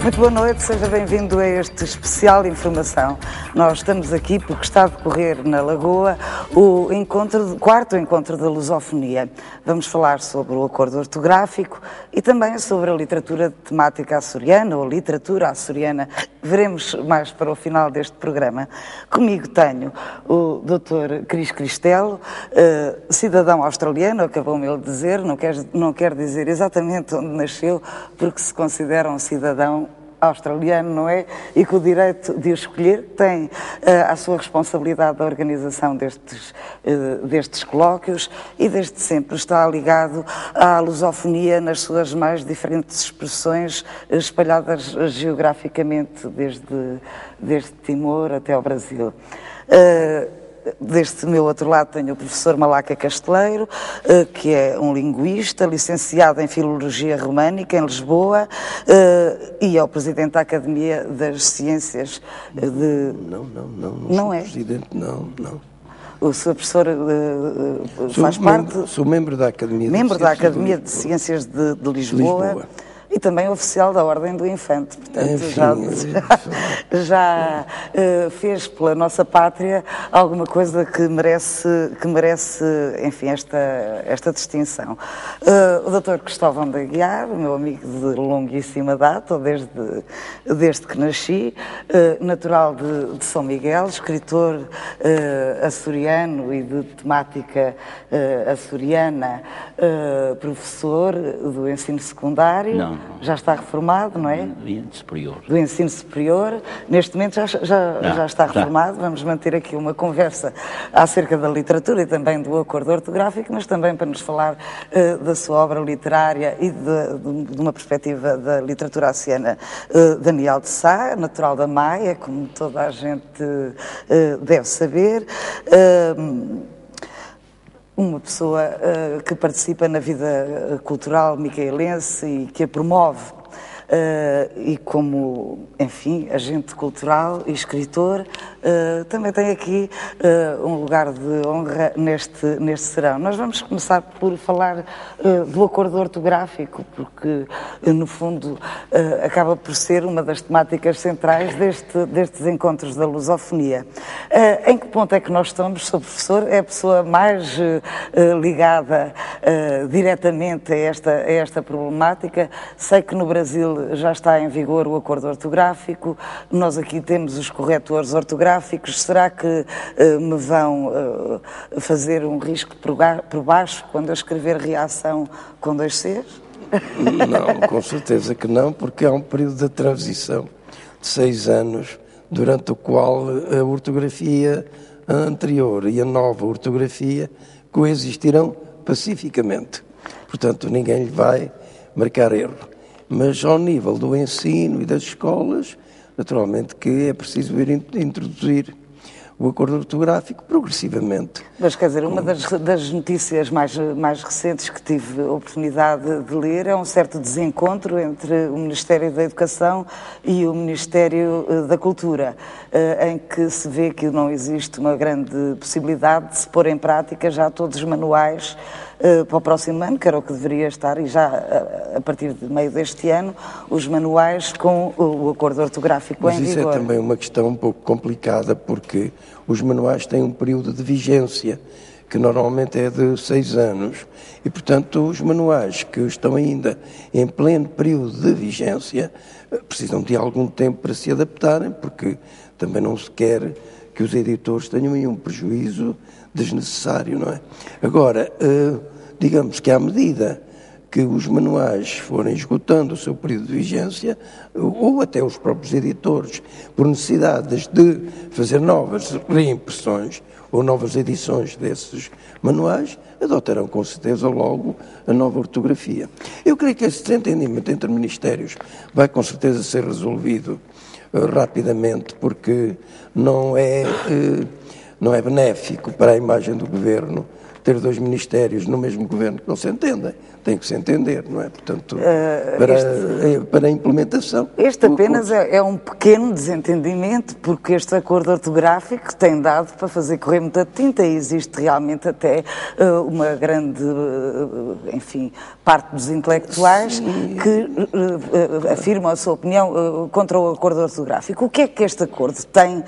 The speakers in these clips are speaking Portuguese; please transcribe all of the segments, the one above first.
Muito boa noite, seja bem-vindo a este especial de informação. Nós estamos aqui porque está a decorrer na Lagoa o quarto encontro da lusofonia. Vamos falar sobre o acordo ortográfico e também sobre a literatura temática açoriana ou literatura açoriana. Veremos mais para o final deste programa. Comigo tenho o Dr. Cris Cristelo, cidadão australiano, acabou-me ele de dizer, não quer dizer exatamente onde nasceu, porque se considera um cidadão australiano, não é? E com o direito de o escolher tem à sua responsabilidade a organização destes colóquios e desde sempre está ligado à lusofonia nas suas mais diferentes expressões espalhadas geograficamente desde Timor até ao Brasil. Deste meu outro lado tenho o professor Malaca Casteleiro, que é um linguista, licenciado em Filologia Românica em Lisboa e é o presidente da Academia das Ciências de... Não é? Presidente, não. O seu professor faz parte... Sou membro da Academia de Ciências de Lisboa. E também oficial da Ordem do Infante, portanto já fez pela nossa pátria alguma coisa que merece enfim, esta distinção. O Dr. Cristóvão da Aguiar, meu amigo de longuíssima data, desde que nasci, natural de São Miguel, escritor açoriano e de temática açoriana, professor do ensino secundário. Não. Já está reformado, não é? Do ensino superior. Neste momento já está reformado. Vamos manter aqui uma conversa acerca da literatura e também do acordo ortográfico, mas também para nos falar da sua obra literária e de uma perspectiva da literatura açoriana. Daniel de Sá, natural da Maia, como toda a gente deve saber. Uma pessoa que participa na vida cultural micaelense e que a promove e como, enfim, agente cultural e escritor, também tem aqui um lugar de honra neste serão. Nós vamos começar por falar do acordo ortográfico, porque, no fundo, acaba por ser uma das temáticas centrais destes encontros da lusofonia. Em que ponto é que nós estamos? Sou professor, é a pessoa mais ligada diretamente a esta problemática. Sei que no Brasil já está em vigor o acordo ortográfico, nós aqui temos os corretores ortográficos. Será que me vão fazer um risco por baixo quando eu escrever reação com 2 Cs? Não, com certeza que não, porque há um período de transição de 6 anos, durante o qual a ortografia anterior e a nova ortografia coexistirão pacificamente. Portanto, ninguém lhe vai marcar erro. Mas ao nível do ensino e das escolas, naturalmente que é preciso ir introduzir o acordo ortográfico progressivamente. Mas, quer dizer, uma das notícias mais recentes que tive a oportunidade de ler é um certo desencontro entre o Ministério da Educação e o Ministério da Cultura, em que se vê que não existe uma grande possibilidade de se pôr em prática já todos os manuais para o próximo ano, que era o que deveria estar, e já a partir de meio deste ano, os manuais com o acordo ortográfico em vigor. Mas isso é também uma questão um pouco complicada, porque os manuais têm um período de vigência, que normalmente é de 6 anos, e, portanto, os manuais que estão ainda em pleno período de vigência precisam de algum tempo para se adaptarem, porque também não se quer que os editores tenham aí um prejuízo desnecessário, não é? Agora, digamos que à medida que os manuais forem esgotando o seu período de vigência, ou até os próprios editores, por necessidades de fazer novas reimpressões ou novas edições desses manuais, adotarão com certeza logo a nova ortografia. Eu creio que esse desentendimento entre ministérios vai com certeza ser resolvido rapidamente, porque não é benéfico para a imagem do governo ter 2 ministérios no mesmo governo que não se entendem. tem que se entender, não é? Portanto, para a implementação... Este apenas é um pequeno desentendimento, porque este acordo ortográfico tem dado para fazer correr muita tinta e existe realmente até uma grande, enfim, parte dos intelectuais que afirmam a sua opinião contra o acordo ortográfico. O que é que este acordo tem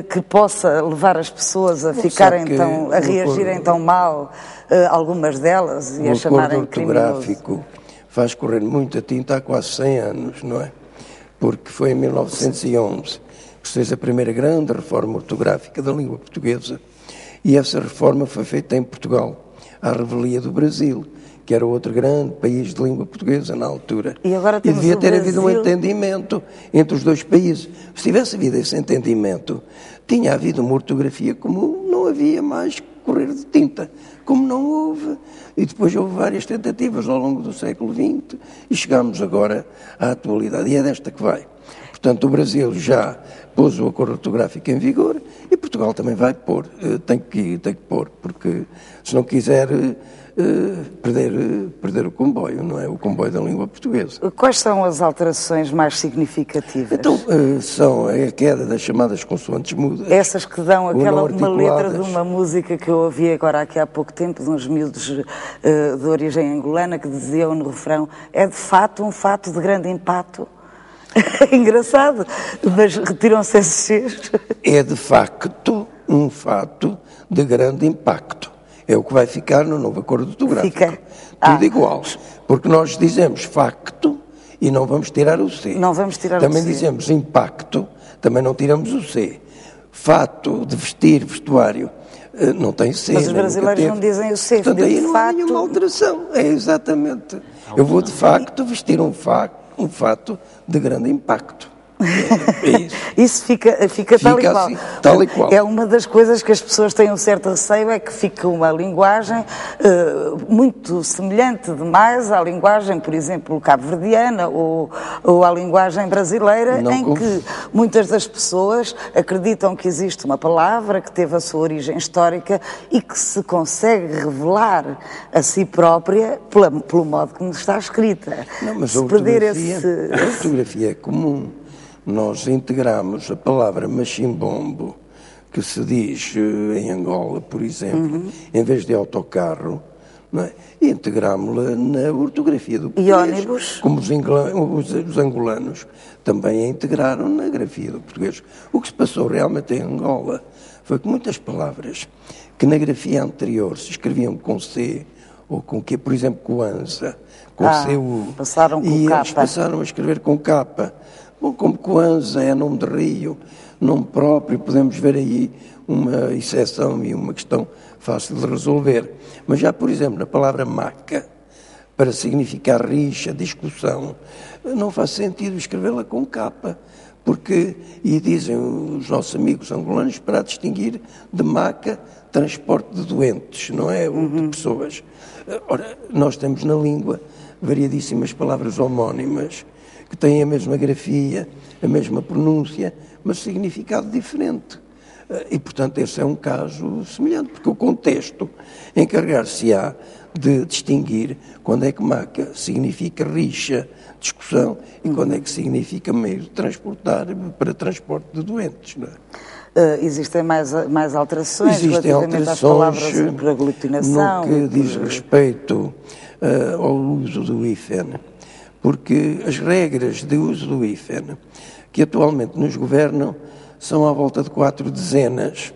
que possa levar as pessoas a reagirem tão mal, algumas delas, e a chamarem criminoso? O acordo ortográfico faz correr muita tinta há quase 100 anos, não é? Porque foi em 1911 que se fez a primeira grande reforma ortográfica da língua portuguesa, e essa reforma foi feita em Portugal, à revelia do Brasil, que era outro grande país de língua portuguesa na altura. E agora temos devia ter havido um entendimento entre os dois países. Se tivesse havido esse entendimento, tinha havido uma ortografia comum, não havia mais correr de tinta, como não houve. E depois houve várias tentativas ao longo do século XX e chegámos agora à atualidade. E é desta que vai. Portanto, o Brasil já pôs o acordo ortográfico em vigor e Portugal também vai pôr. Tem que pôr, porque se não quiser perder o comboio, não é? O comboio da língua portuguesa. Quais são as alterações mais significativas? Então, são a queda das chamadas consoantes mudas. Essas que dão uma letra de uma música que eu ouvi agora aqui há pouco tempo, de uns miúdos de origem angolana, que diziam no refrão: é de fato um fato de grande impacto. É engraçado, mas retiram-se esses Cs. É de facto um fato de grande impacto. É o que vai ficar no novo acordo ortográfico. Fica. Tudo igual. Porque nós dizemos facto e não vamos tirar o C. Não vamos tirar o C. Também dizemos impacto, também não tiramos o C. Fato de vestir, vestuário, não tem C. Mas os brasileiros não dizem o C. Portanto, aí não há nenhuma alteração. É exatamente. Eu vou de facto vestir um fato de grande impacto. Isso fica tal e qual. Assim, tal e qual. É uma das coisas que as pessoas têm um certo receio, é que fica uma linguagem muito semelhante demais à linguagem, por exemplo, cabo-verdiana ou à linguagem brasileira, que muitas das pessoas acreditam que existe uma palavra que teve a sua origem histórica e que se consegue revelar a si própria pelo modo como está escrita. Não, mas a ortografia é comum. Nós integramos a palavra machimbombo, que se diz em Angola, por exemplo, em vez de autocarro, não é? E integramos-la na ortografia do português. E ônibus? Como os angolanos também a integraram na grafia do português. O que se passou realmente em Angola foi que muitas palavras que na grafia anterior se escreviam com C, ou com Q, por exemplo, Coanza, com CU, passaram com e capa. eles passaram a escrever com capa. Bom, como Coanza é nome de rio, nome próprio, podemos ver aí uma exceção e uma questão fácil de resolver. Mas já, por exemplo, na palavra maca, para significar rixa, discussão, não faz sentido escrevê-la com capa, porque, e dizem os nossos amigos angolanos, para distinguir de maca, transporte de doentes, não é? Ou de pessoas. Ora, nós temos na língua variadíssimas palavras homónimas, que têm a mesma grafia, a mesma pronúncia, mas significado diferente. E, portanto, esse é um caso semelhante, porque o contexto encarregar-se-á de distinguir quando é que maca significa rixa, discussão, e quando é que significa meio de transportar para transporte de doentes, não é? Existem mais alterações relativamente às palavras por aglutinação? No que diz respeito ao uso do hífen, porque as regras de uso do hífen, que atualmente nos governam, são à volta de 4 dezenas,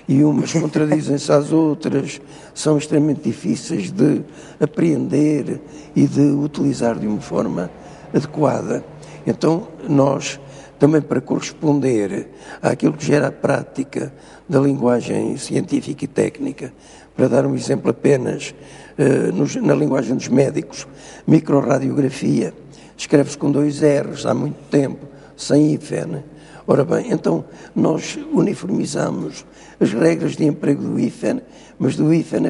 e umas contradizem-se às outras, são extremamente difíceis de apreender e de utilizar de uma forma adequada. Então, nós, também para corresponder àquilo que gera a prática da linguagem científica e técnica, para dar um exemplo apenas, na linguagem dos médicos, microradiografia, escreve-se com 2 R's há muito tempo, sem hífen. Ora bem, então nós uniformizamos as regras de emprego do hífen, mas do hífen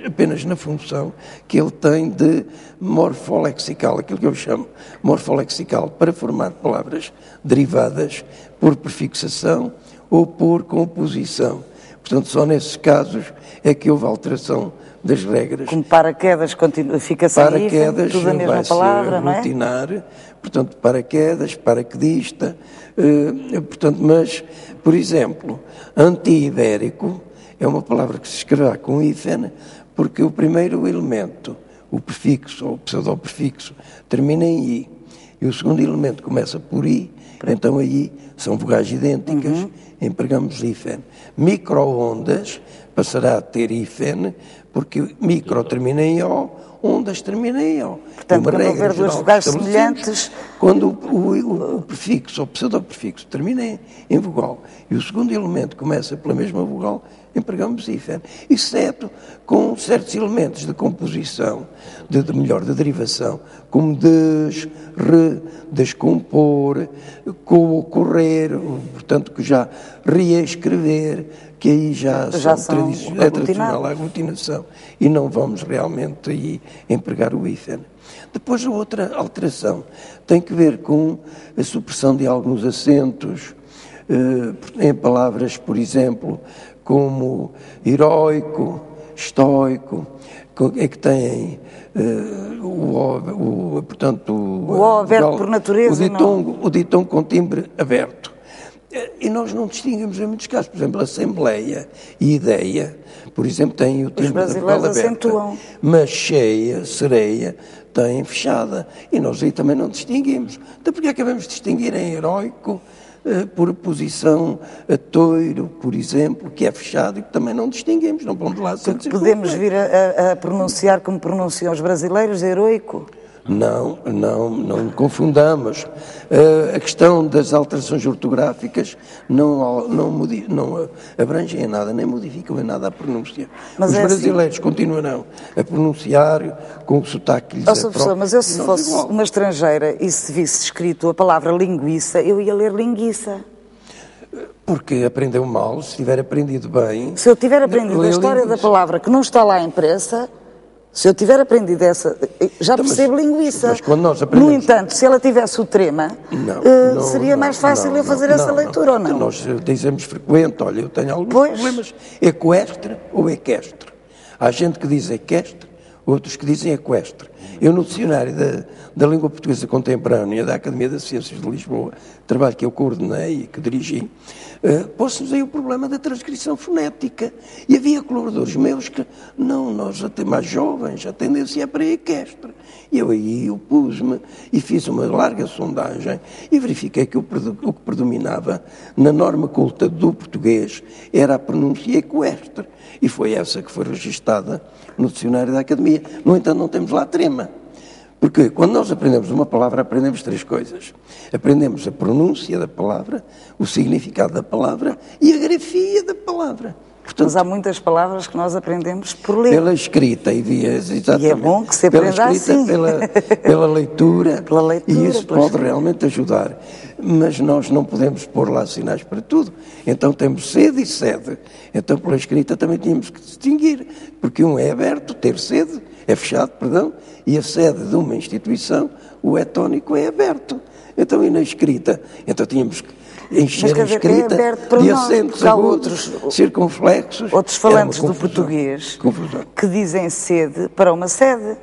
apenas na função que ele tem de morfolexical, aquilo que eu chamo morfolexical, para formar palavras derivadas por prefixação ou por composição. Portanto, só nesses casos é que houve alteração das regras. Como paraquedas fica sem hífen, tudo a mesma palavra, não é? Rutinar, portanto, paraquedas, paraquedista, portanto, mas, por exemplo, anti-ibérico é uma palavra que se escreverá com hífen, porque o primeiro elemento, o prefixo ou o pseudoprefixo, termina em i, e o segundo elemento começa por i, então aí são vogais idênticas, empregamos hífen. Micro-ondas passará a ter hífen, porque micro termina em o, ondas termina em o. Portanto, quando houver duas vogais semelhantes... Quando o prefixo ou pseudoprefixo termina em vogal e o segundo elemento começa pela mesma vogal, empregamos hífen, exceto com certos elementos de composição, de derivação, como descompor, correr, portanto, que já reescrever, que aí já são é tradicional a aglutinação, e não vamos realmente aí empregar o hífen. Depois a outra alteração tem que ver com a supressão de alguns acentos, em palavras, por exemplo, como heróico, estoico, é que têm portanto, o O aberto por natureza, o ditongo com timbre aberto. E nós não distinguimos em muitos casos. Por exemplo, a Assembleia e Ideia, por exemplo, têm o timbre da vogal aberta, mas cheia, sereia, têm fechada. E nós aí também não distinguimos. Então, porque acabamos de distinguir em heróico, por posição a toiro, por exemplo, que é fechado e que também não distinguimos, não vamos lá ser. Podemos vir a pronunciar como pronunciam os brasileiros, heroico? Não confundamos. A questão das alterações ortográficas não abrangem em nada, nem modificam em nada a pronúncia. Mas os brasileiros continuarão a pronunciar com o sotaque que lhes é próprio. Mas eu, se fosse uma estrangeira e se visse escrito a palavra linguiça, eu ia ler linguiça. Porque aprendeu mal, se tiver aprendido bem... Se eu tiver aprendido a história da palavra que não está lá impressa... Se eu tiver aprendido essa, já percebo linguiça. Mas quando nós aprendemos... No entanto, se ela tivesse o trema, seria mais fácil eu fazer essa leitura ou não? Nós dizemos frequente, olha, eu tenho alguns problemas, equestre ou equestre. Há gente que diz equestre, outros que dizem equestre. Eu, no dicionário da língua portuguesa contemporânea da Academia das Ciências de Lisboa, trabalho que eu coordenei e que dirigi, pôs-nos aí o problema da transcrição fonética. E havia colaboradores meus que, nós até mais jovens, a tendência é para equestre. E eu aí pus-me e fiz uma larga sondagem e verifiquei que o que predominava na norma culta do português era a pronúncia equestre. E foi essa que foi registada no dicionário da Academia. No entanto, não temos lá trema. Porque quando nós aprendemos uma palavra, aprendemos três coisas. Aprendemos a pronúncia da palavra, o significado da palavra e a grafia da palavra. Portanto, mas há muitas palavras que nós aprendemos por ler. Pela escrita, exatamente. E é bom que se aprenda assim. Pela leitura, e isso pode realmente ajudar. Mas nós não podemos pôr lá sinais para tudo. Então temos sede e sede. Então pela escrita também tínhamos que distinguir. Porque um é aberto, ter sede, é fechado, perdão, e a sede de uma instituição, o etónico é aberto. Então e na escrita? Então tínhamos que encher a escrita de acentos agudos, circunflexos. Outros falantes do português que dizem sede para uma sede,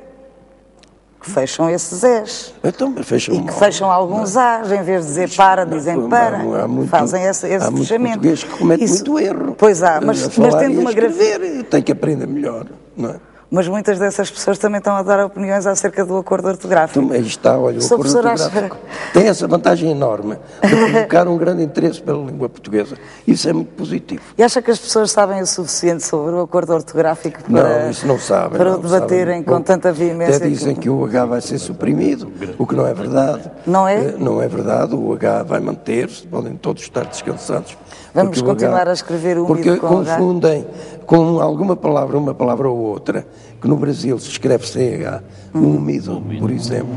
que fecham esses es. Então, fecham e que fecham alguns as, em vez de dizer para, dizem para. Fazem esse fechamento. Há português que comete muito erro. Pois há, mas tendo uma grafia... Tem que aprender melhor, não é? Mas muitas dessas pessoas também estão a dar opiniões acerca do acordo ortográfico. Então, aí está, olha, o acordo ortográfico tem essa vantagem enorme de provocar um grande interesse pela língua portuguesa. Isso é muito positivo. E acha que as pessoas sabem o suficiente sobre o acordo ortográfico para, isso não sabem, para o debaterem com tanta veemência? Até dizem que o H vai ser suprimido, o que não é verdade. Não é? Não é verdade, o H vai manter-se, podem todos estar descansados. Vamos continuar a escrever úmido porque com confundem com alguma palavra, uma palavra ou outra, que no Brasil se escreve CH, úmido, por exemplo,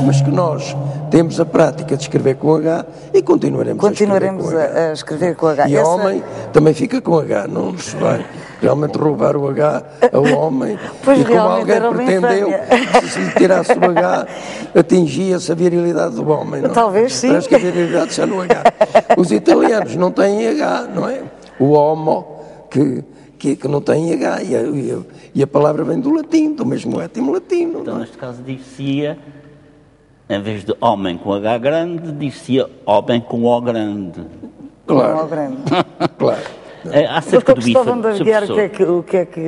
mas que nós temos a prática de escrever com H e continuaremos a escrever com H. E homem também fica com H, não nos vai realmente roubar o H ao homem. Pois e como alguém pretendeu, se lhe tirasse o H, atingia-se a virilidade do homem. Não? Talvez sim. Parece que a virilidade está no H. Os italianos não têm H, não é? O homo que não tem H, e a palavra vem do latim, do mesmo étimo latino. Então, neste caso, dir-se-ia, em vez de homem com H grande, dir-se-ia homem com O grande. Claro. Com O grande. Claro. Acerca do Cristóvão da Aguiar, o que é que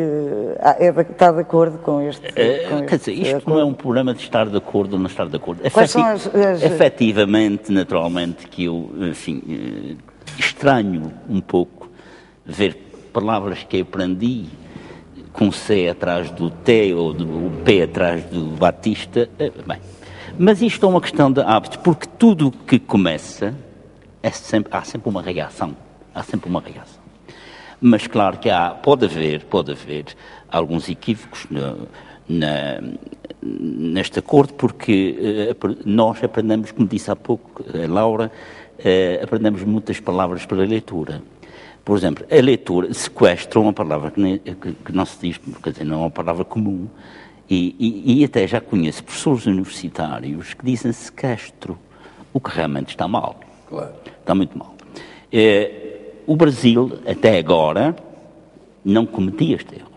está de acordo com este? Quer dizer, isto não é um problema de estar de acordo ou não estar de acordo. Quais são as... Efetivamente, naturalmente, que eu, enfim, estranho um pouco ver palavras que aprendi com C atrás do T ou do P atrás do Batista. Bem, mas isto é uma questão de hábito, porque tudo que começa, há sempre uma reação. Há sempre uma reação. Mas claro que pode haver alguns equívocos neste acordo, porque nós aprendemos, como disse há pouco a Laura, aprendemos muitas palavras pela leitura. Por exemplo, a leitura, sequestro é uma palavra que não se diz, quer dizer, não é uma palavra comum, e até já conheço professores universitários que dizem sequestro, o que realmente está mal. Claro. Está muito mal. O Brasil, até agora, não cometia este erro.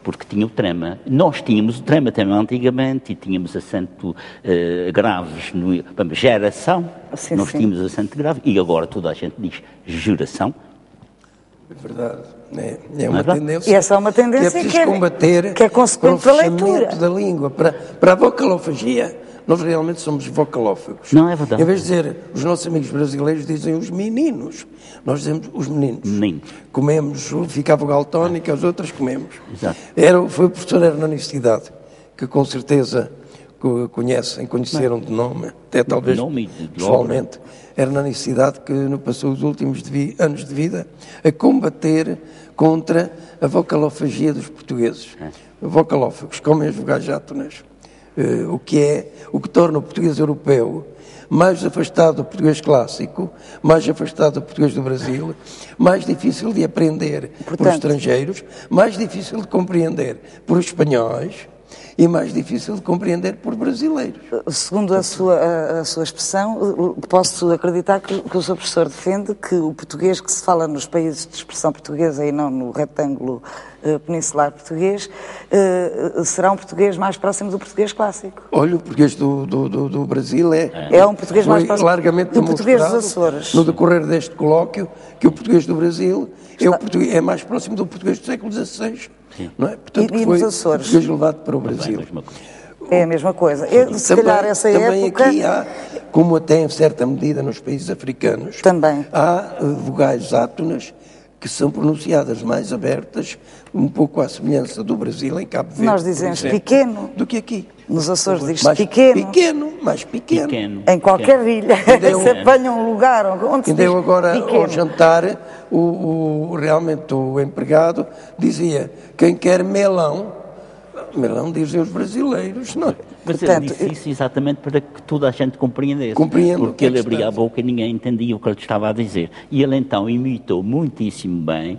Porque tinha o trema. Nós tínhamos o trema também antigamente e tínhamos acento graves no geração. Sim, nós sim. tínhamos acento grave e agora toda a gente diz geração. É verdade. É uma tendência. E essa é uma tendência que é preciso combater, que é consequente da leitura. da língua. Para a vocalofagia, nós realmente somos vocalófagos. Não é verdade. Em vez de dizer, os nossos amigos brasileiros dizem os meninos. Nós dizemos os meninos. Comemos, fica a vogal tónica, as outras comemos. Exato. Foi o professor Hernani Cidade, que com certeza conheceram de nome, até talvez pessoalmente. Hernani Cidade, que passou os últimos anos de vida a combater contra a vocalofagia dos portugueses. Vocalófagos, comem as vogais átonas. O que torna o português europeu mais afastado do português clássico, mais afastado do português do Brasil, mais difícil de aprender por estrangeiros, mais difícil de compreender por espanhóis e mais difícil de compreender por brasileiros. Segundo a sua expressão, posso acreditar que o seu professor defende que o português que se fala nos países de expressão portuguesa e não no retângulo peninsular português, será um português mais próximo do português clássico. Olha, o português do Brasil é um português mais próximo largamente do português dos Açores. No decorrer deste colóquio, que o português do Brasil é mais próximo do português do século XVI. Não é? Portanto, e foi nos Açores? O português levado para o Brasil. É a mesma coisa. Se calhar essa também época... aqui há, como até em certa medida nos países africanos, também há vogais átonas que são pronunciadas mais abertas, um pouco à semelhança do Brasil, em Cabo Verde. Nós dizemos pequeno. Do que aqui. Nos Açores diz-se pequeno. Mais pequeno. Em qualquer ilha. Se apanha um lugar onde se diz eu agora, pequeno. ao jantar, realmente o empregado dizia, quem quer melão dizem os brasileiros, não é? Mas ele disse isso exatamente para que toda a gente compreendesse. Porque ele abria a boca e ninguém entendia o que ele estava a dizer. E ele então imitou muitíssimo bem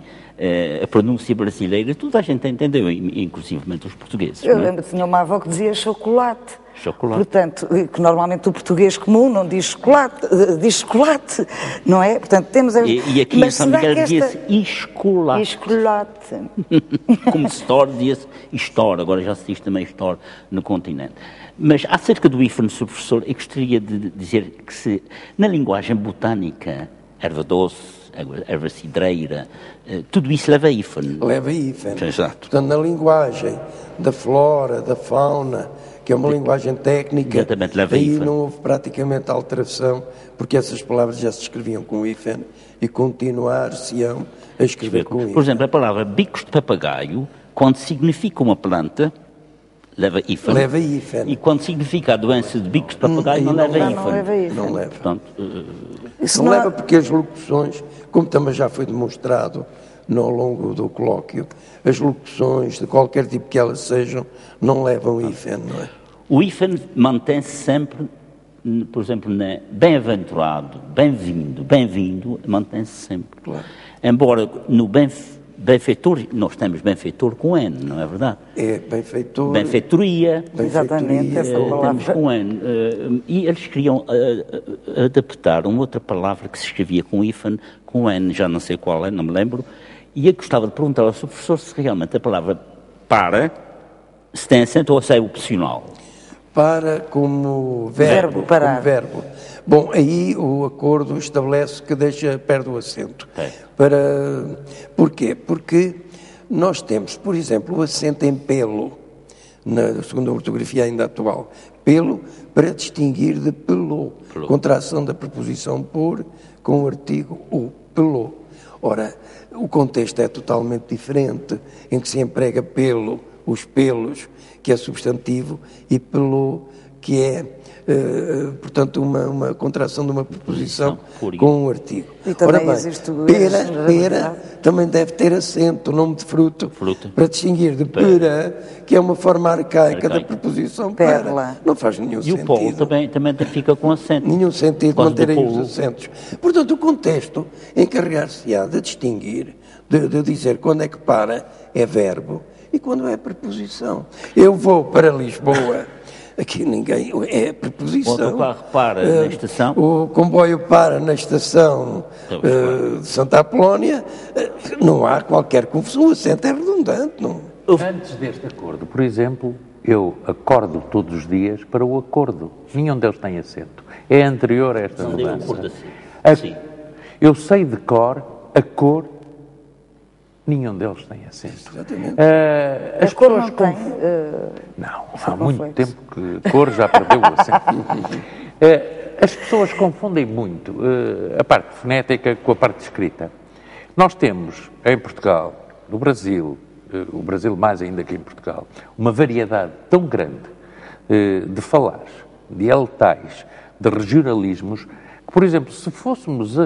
a pronúncia brasileira. Toda a gente entendeu, inclusivamente os portugueses. Eu lembro que tinha uma avó que dizia chocolate. Chocolate. Portanto, que normalmente o português comum não diz chocolate, diz chocolate, não é? Portanto, temos... E aqui em São Miguel dizia-se escolate. Escolate. Como store dizia-se store, agora já se diz também store no continente. Mas acerca do hífen, Sr. Professor, eu gostaria de dizer que na linguagem botânica, erva doce, erva cidreira, tudo isso leva hífen. Leva hífen. Exato. Portanto, na linguagem da flora, da fauna, que é uma linguagem técnica, aí não houve praticamente alteração, porque essas palavras já se escreviam com hífen e continuar-se-ão a escrever com hífen. Por exemplo, a palavra bicos de papagaio, quando significa uma planta, leva hífen. Leva hífen. E quando significa a doença de bicos de papagaio, não leva hífen. Não leva. Portanto, não leva porque as locuções, como também já foi demonstrado ao longo do colóquio, as locuções, de qualquer tipo que elas sejam, não levam hífen, não é? O hífen mantém-se sempre, por exemplo, na bem-aventurado, bem-vindo, mantém-se sempre. Claro. Embora no benfeitor, nós temos benfeitor com N, não é verdade? É benfeitor. Benfeitoria. Exatamente, essa Temos palavra. com N. E eles queriam adaptar uma outra palavra que se escrevia com hífen, com N, já não sei qual é, não me lembro, e eu gostava de perguntar ao seu professor se realmente a palavra para se tem acento ou se é opcional. Para como verbo. Parar. Como verbo. Bom, aí o acordo estabelece que perde o acento. Porquê? Porque nós temos, por exemplo, o acento em pelo, na segunda ortografia ainda atual. Pelo para distinguir de pelou. Contração da preposição por com o artigo o, pelou. Ora, o contexto é totalmente diferente, em que se emprega pelo, os pelos, que é substantivo, e pelou, que é, portanto, uma contração de uma preposição com um artigo. E também ora bem, existe o pera também deve ter acento, nome de fruto, para distinguir de pera, que é uma forma arcaica da preposição perla. Não faz nenhum sentido. E o polo também fica com acento. Nenhum sentido manterem os acentos. Portanto, o contexto encarregar-se-á de distinguir, de dizer quando é que para é verbo e quando é preposição. Eu vou para Lisboa, aqui ninguém, é preposição. O autocarro para na estação. O comboio para na estação de Santa Apolónia, não há qualquer confusão, o acento é redundante. Não? Antes deste acordo, por exemplo, eu acordo todos os dias para o acordo. Nenhum deles tem acento. É anterior a esta mudança. Sim. Eu sei de cor a cor. Nenhum deles tem acento. Exatamente. A cor não tem? Não, há muito tempo que cor já perdeu o acento. As pessoas confundem muito a parte fonética com a parte escrita. Nós temos em Portugal, no Brasil, o Brasil mais ainda que em Portugal, uma variedade tão grande de falares, de dialetais, de regionalismos, que, por exemplo, se fôssemos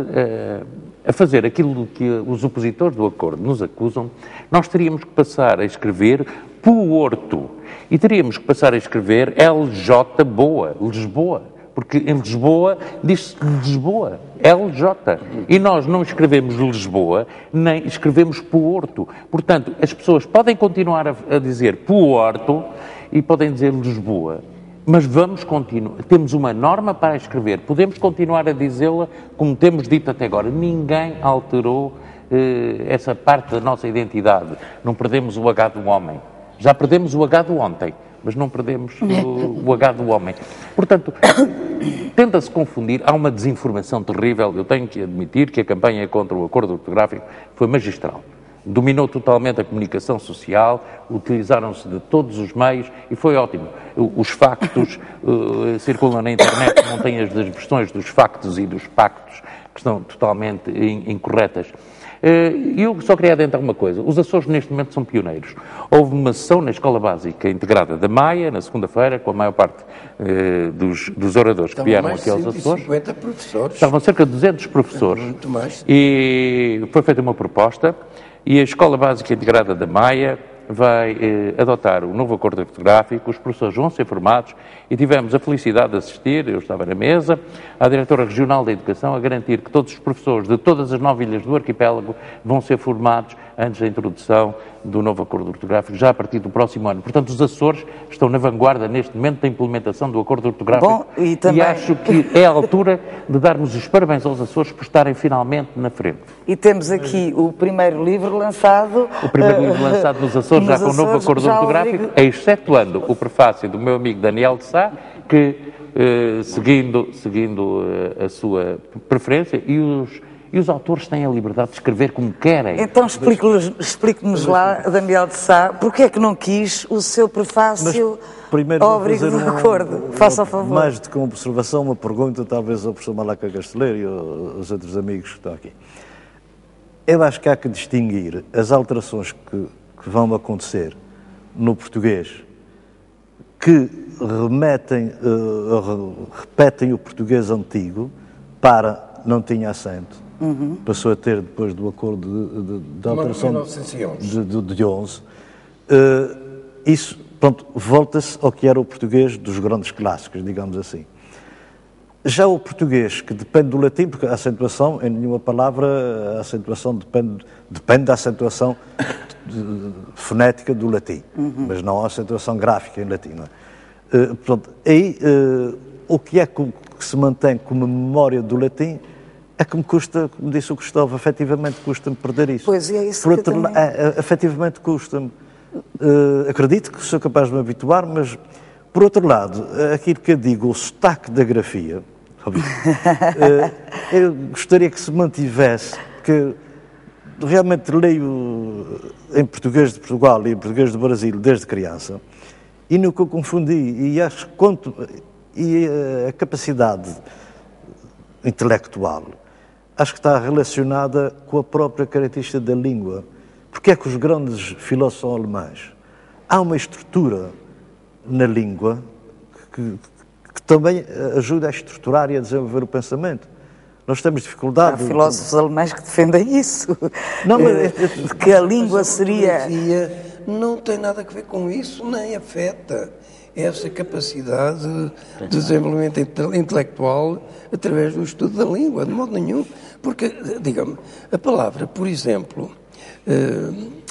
a fazer aquilo que os opositores do acordo nos acusam, nós teríamos que passar a escrever Porto e teríamos que passar a escrever LJ Boa, Lisboa, porque em Lisboa diz-se Lisboa, LJ, e nós não escrevemos Lisboa, nem escrevemos Porto. Portanto, as pessoas podem continuar a dizer Porto e podem dizer Lisboa, mas vamos continuar, temos uma norma para escrever, podemos continuar a dizê-la como temos dito até agora. Ninguém alterou essa parte da nossa identidade. Não perdemos o H do homem. Já perdemos o H do ontem, mas não perdemos o H do homem. Portanto, tenta-se confundir, há uma desinformação terrível. Eu tenho que admitir que a campanha contra o acordo ortográfico foi magistral. Dominou totalmente a comunicação social, utilizaram-se de todos os meios e foi ótimo. Os factos circulam na internet, não têm as versões dos factos e dos pactos, que estão totalmente incorretas. Eu só queria adentrar uma coisa. Os Açores neste momento são pioneiros. Houve uma sessão na Escola Básica Integrada da Maia, na segunda-feira, com a maior parte dos oradores que vieram aqui aos Açores. 150 professores. Estavam cerca de 200 professores. Muito mais. E foi feita uma proposta e a Escola Básica Integrada da Maia vai adotar o novo acordo ortográfico, os professores vão ser formados e tivemos a felicidade de assistir, eu estava na mesa, à Diretora Regional da Educação a garantir que todos os professores de todas as 9 ilhas do arquipélago vão ser formados antes da introdução do novo acordo ortográfico, já a partir do próximo ano. Portanto, os Açores estão na vanguarda neste momento da implementação do acordo ortográfico. Bom, e também... acho que é a altura de darmos os parabéns aos Açores por estarem finalmente na frente. E temos aqui o primeiro livro lançado... O primeiro livro lançado nos Açores, já com o novo acordo ortográfico, excetuando o prefácio do meu amigo Daniel de Sá, que, seguindo a sua preferência, e os autores têm a liberdade de escrever como querem. Então explique-nos lá, Daniel de Sá, porque é que não quis o seu prefácio ao abrigo do acordo? Faça o favor. Mais do que uma observação, uma pergunta, talvez ao professor Malaca Casteleiro e aos outros amigos que estão aqui. Eu acho que há que distinguir as alterações que vão acontecer no português, que repetem o português antigo para não tinha acento. Passou a ter depois do acordo de alteração de 11. Isso, pronto, volta-se ao que era o português dos grandes clássicos, digamos assim. Já o português, que depende do latim, porque a acentuação, em nenhuma palavra, a acentuação depende da acentuação fonética do latim, mas não a acentuação gráfica em latim. Não é? Portanto, aí, o que é que se mantém como memória do latim é que me custa, como disse o Cristóvão, efetivamente custa-me perder isso. Pois, é isso Por que outro lado, efetivamente custa-me. Acredito que sou capaz de me habituar, mas, por outro lado, aquilo que eu digo, o sotaque da grafia, eu gostaria que se mantivesse, porque realmente leio em português de Portugal e em português do Brasil desde criança, e nunca confundi, e acho que a capacidade intelectual acho que está relacionada com a própria característica da língua. Porque é que os grandes filósofos alemães, há uma estrutura na língua que também ajuda a estruturar e a desenvolver o pensamento. Nós temos dificuldade... Há filósofos alemães que defendem isso. Não, mas... que a língua seria... Não tem nada a ver com isso, nem afeta essa capacidade de desenvolvimento intelectual através do estudo da língua, de modo nenhum. Porque, digamos, a palavra, por exemplo,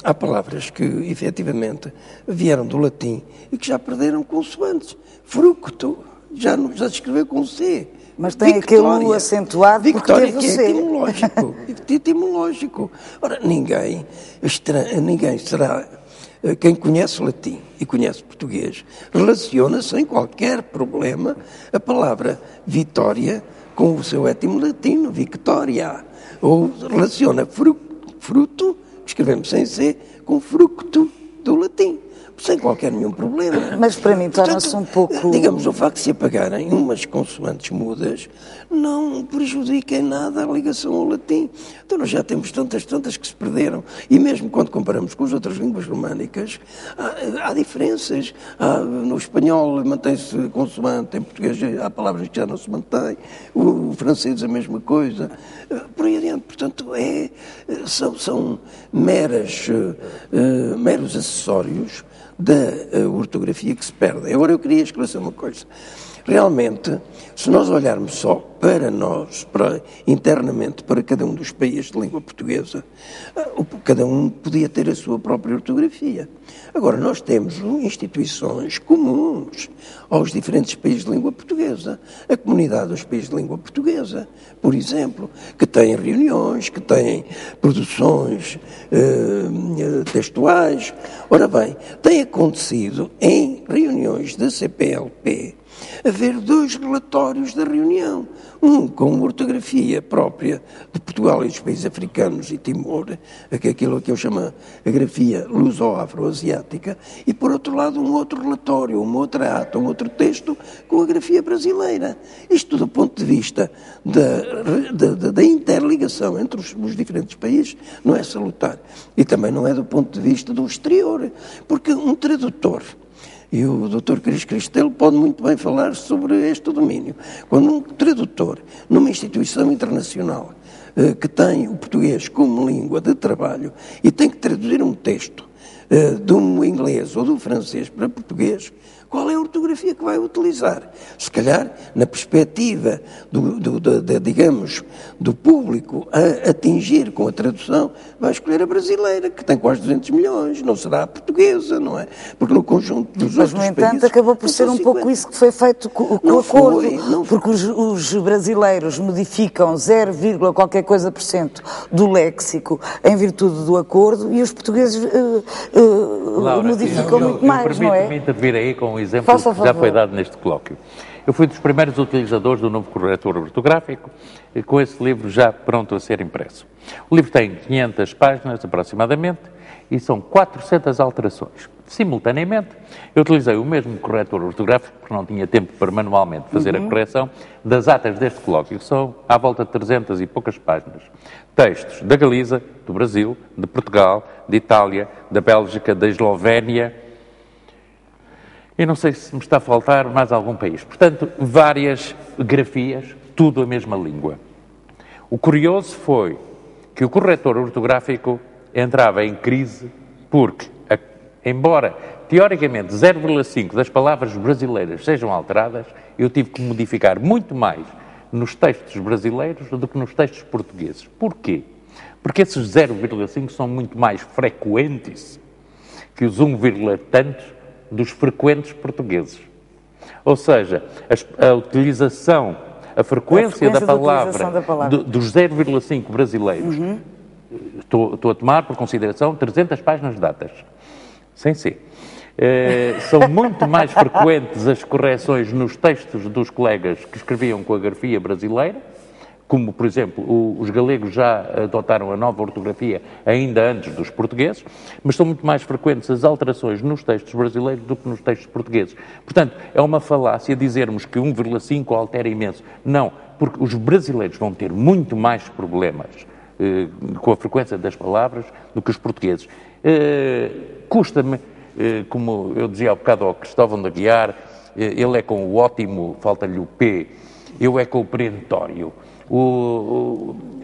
há palavras que efetivamente vieram do latim e que já perderam consoantes. Fructo, já se escreveu com C. Mas tem aquele U acentuado Victória, porque teve que é C. etimológico. Ora, ninguém será... Quem conhece latim e conhece português relaciona sem qualquer problema a palavra vitória com o seu étimo latino, victoria, ou relaciona fruto, escrevemos sem C, com fructo do latim, sem qualquer nenhum problema. Mas para mim torna-se um pouco... Digamos, o facto de se apagarem umas consoantes mudas não prejudica em nada a ligação ao latim. Então nós já temos tantas que se perderam. E mesmo quando comparamos com as outras línguas românicas, há diferenças. No espanhol mantém-se consoante, em português há palavras que já não se mantêm, o francês a mesma coisa, por aí adiante. Portanto, são meros acessórios da ortografia que se perde. Agora eu queria esclarecer uma coisa. Realmente, se nós olharmos só para nós, internamente, para cada um dos países de língua portuguesa, cada um podia ter a sua própria ortografia. Agora, nós temos instituições comuns aos diferentes países de língua portuguesa. A comunidade dos países de língua portuguesa, por exemplo, que têm reuniões, que têm produções textuais. Ora bem, tem acontecido em reuniões da CPLP haver 2 relatórios da reunião. Um com ortografia própria de Portugal e dos países africanos e Timor, aquilo que eu chamo a grafia luso-afro-asiática, e por outro lado um outro relatório, uma outra ata, um outro texto com a grafia brasileira. Isto do ponto de vista da interligação entre os diferentes países não é salutar. E também não é do ponto de vista do exterior, porque um tradutor... E o Dr. Cris Cristelo pode muito bem falar sobre este domínio. Quando um tradutor, numa instituição internacional, que tem o português como língua de trabalho e tem que traduzir um texto do inglês ou do francês para português, qual é a ortografia que vai utilizar? Se calhar, na perspectiva do público a atingir com a tradução, vai escolher a brasileira, que tem quase 200 milhões, não será a portuguesa, não é? Porque no conjunto dos outros países... Mas, no entanto, acabou por ser um pouco isso que foi feito com o acordo, porque os brasileiros modificam 0, qualquer coisa por cento do léxico em virtude do acordo e os portugueses Laura, modificam muito mais, não é? Permite-me intervir aí com um exemplo que já foi dado neste colóquio. Eu fui dos primeiros utilizadores do novo corretor ortográfico, com esse livro já pronto a ser impresso. O livro tem 500 páginas, aproximadamente, e são 400 alterações. Simultaneamente, eu utilizei o mesmo corretor ortográfico, porque não tinha tempo para manualmente fazer a correção, das atas deste colóquio, que são à volta de 300 e poucas páginas. Textos da Galiza, do Brasil, de Portugal, de Itália, da Bélgica, da Eslovénia, e não sei se me está a faltar mais algum país. Portanto, várias grafias, tudo a mesma língua. O curioso foi que o corretor ortográfico entrava em crise porque, embora teoricamente, 0,5 das palavras brasileiras sejam alteradas, eu tive que modificar muito mais nos textos brasileiros do que nos textos portugueses. Porquê? Porque esses 0,5 são muito mais frequentes que os 1, tantos dos frequentes portugueses. Ou seja, a utilização, a frequência da palavra dos 0,5 brasileiros, estou a tomar por consideração 300 páginas de datas, sem ser. São muito mais frequentes as correções nos textos dos colegas que escreviam com a grafia brasileira, como, por exemplo, os galegos já adotaram a nova ortografia ainda antes dos portugueses, mas são muito mais frequentes as alterações nos textos brasileiros do que nos textos portugueses. Portanto, é uma falácia dizermos que 1,5 altera imenso. Não, porque os brasileiros vão ter muito mais problemas com a frequência das palavras do que os portugueses. Custa-me, como eu dizia há bocado ao Cristóvão de Aguiar, ele é com o ótimo, falta-lhe o P, eu é com o perentório.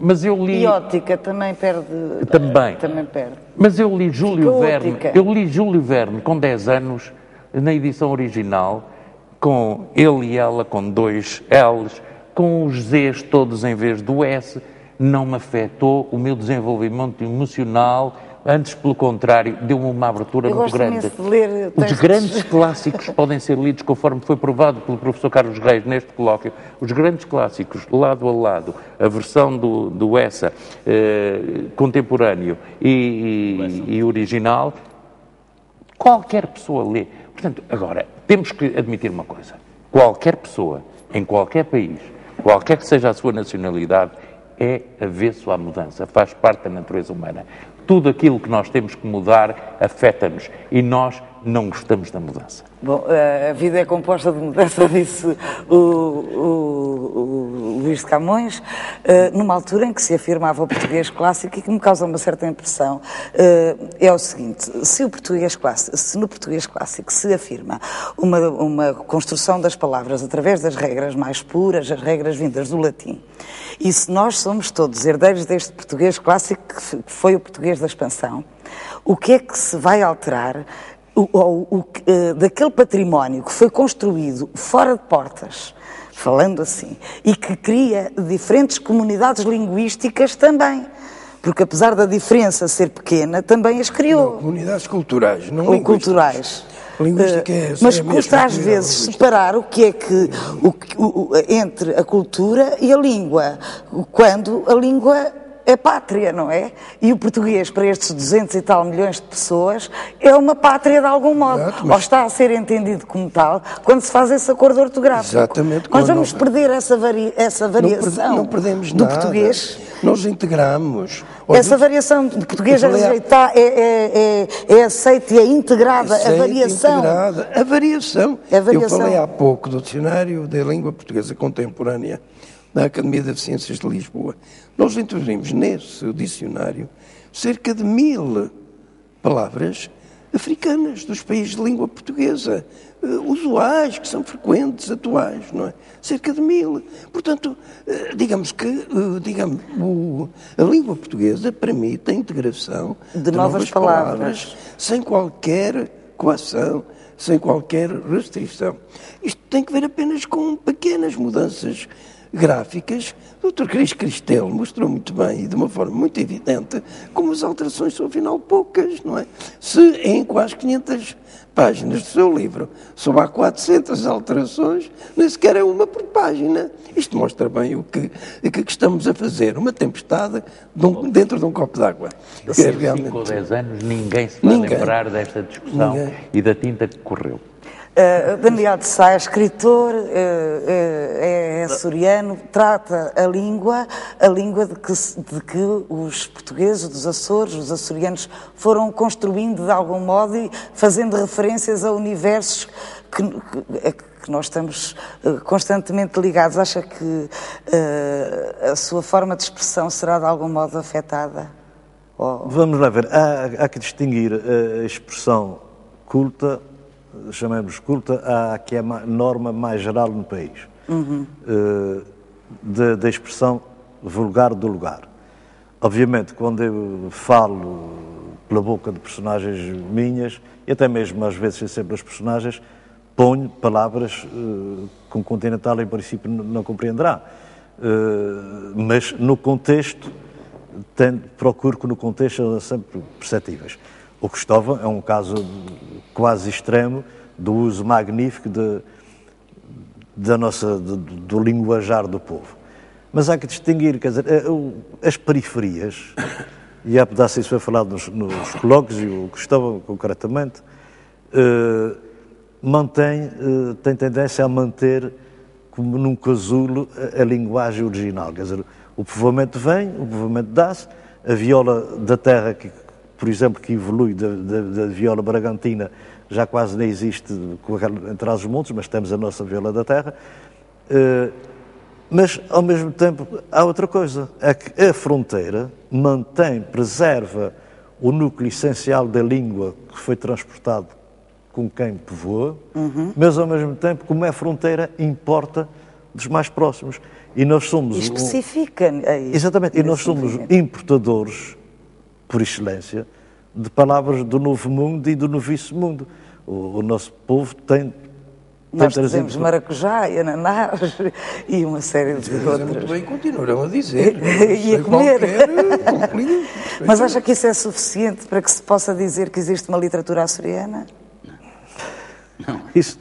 Mas eu li... E ótica também perde. Também perde. Mas eu li Júlio Verne com 10 anos, na edição original, com ele e ela, com 2 L's, com os Z's todos em vez do S. Não me afetou o meu desenvolvimento emocional, antes, pelo contrário, deu-me uma abertura muito grande. De ler os grandes clássicos podem ser lidos, conforme foi provado pelo professor Carlos Reis neste colóquio, os grandes clássicos, lado a lado, a versão do Essa, contemporâneo e original, qualquer pessoa lê. Portanto, agora, temos que admitir uma coisa. Qualquer pessoa, em qualquer país, qualquer que seja a sua nacionalidade, é avesso à mudança, faz parte da natureza humana. Tudo aquilo que nós temos que mudar afeta-nos e nós não gostamos da mudança. Bom, a vida é composta de mudança, disse o Luís de Camões, numa altura em que se afirmava o português clássico e que me causa uma certa impressão. É o seguinte, se no português clássico se afirma uma construção das palavras através das regras mais puras, as regras vindas do latim, e se nós somos todos herdeiros deste português clássico que foi o português da expansão, o que é que se vai alterar daquele património que foi construído fora de portas, falando assim, e que cria diferentes comunidades linguísticas também? Porque apesar da diferença ser pequena, também as criou. Não, comunidades culturais, não ou culturais. Linguística mas custa às vezes separar o que é que entre a cultura e a língua, quando a língua é pátria, não é? E o português, para estes 200 e tal milhões de pessoas, é uma pátria de algum modo. Exato, ou está a ser entendido como tal quando se faz esse acordo ortográfico. Exatamente. Nós vamos perder essa variação não perdemos do nada. Português. Nós integramos. Essa variação do português é aceita e é integrada. A variação. A variação. Eu falei há pouco do Dicionário da Língua Portuguesa Contemporânea da Academia das Ciências de Lisboa. Nós introduzimos nesse dicionário cerca de 1000 palavras africanas dos países de língua portuguesa, usuais, que são frequentes, atuais, não é? Cerca de 1000. Portanto, digamos que a língua portuguesa permite a integração de novas palavras sem qualquer coação, sem qualquer restrição. Isto tem que ver apenas com pequenas mudanças gráficas. O Dr. Cris Cristelo mostrou muito bem e de uma forma muito evidente como as alterações são afinal poucas, não é? Se em quase 500 páginas do seu livro só há 400 alterações, nem sequer é uma por página. Isto mostra bem o que estamos a fazer, uma tempestade dentro de um copo d'água. Daqui a 5 ou 10 anos ninguém se vai lembrar desta discussão e da tinta que correu. Daniel de Sá é escritor, é açoriano, trata a língua de que os portugueses dos Açores, os açorianos, foram construindo de algum modo e fazendo referências a universos que nós estamos constantemente ligados. Acha que a sua forma de expressão será de algum modo afetada? Vamos lá ver, há que distinguir a expressão culta, chamemos culta, que é a norma mais geral no país, da expressão vulgar do lugar. Obviamente, quando eu falo pela boca de personagens minhas, e até mesmo às vezes, sem sempre as personagens, ponho palavras que um continental em princípio não compreenderá. Mas no contexto, procuro que no contexto sejam sempre perceptíveis. O Cristóvão é um caso quase extremo do uso magnífico do linguajar do povo. Mas há que distinguir, quer dizer, as periferias, e há pedaço isso foi falado nos colóquios, e o Cristóvão concretamente, tem tendência a manter como num casulo a linguagem original. Quer dizer, o povoamento vem, o povoamento dá-se, a viola da terra, por exemplo, que evolui da viola bragantina, já quase nem existe entre os montes, mas temos a nossa viola da terra. Mas, ao mesmo tempo, há outra coisa, é que a fronteira preserva o núcleo essencial da língua que foi transportado com quem povoa, mas, ao mesmo tempo, como é fronteira, importa dos mais próximos. E nós somos... Especifica. Exatamente, e nós somos importadores, por excelência, de palavras do Novo Mundo e do Novíssimo Mundo. O nosso povo tem nós trazemos maracujá e ananás e uma série de outras. Muito bem, continuarão a dizer. E a comer. Mas acha que isso é suficiente para que se possa dizer que existe uma literatura açoriana? Não. Isso...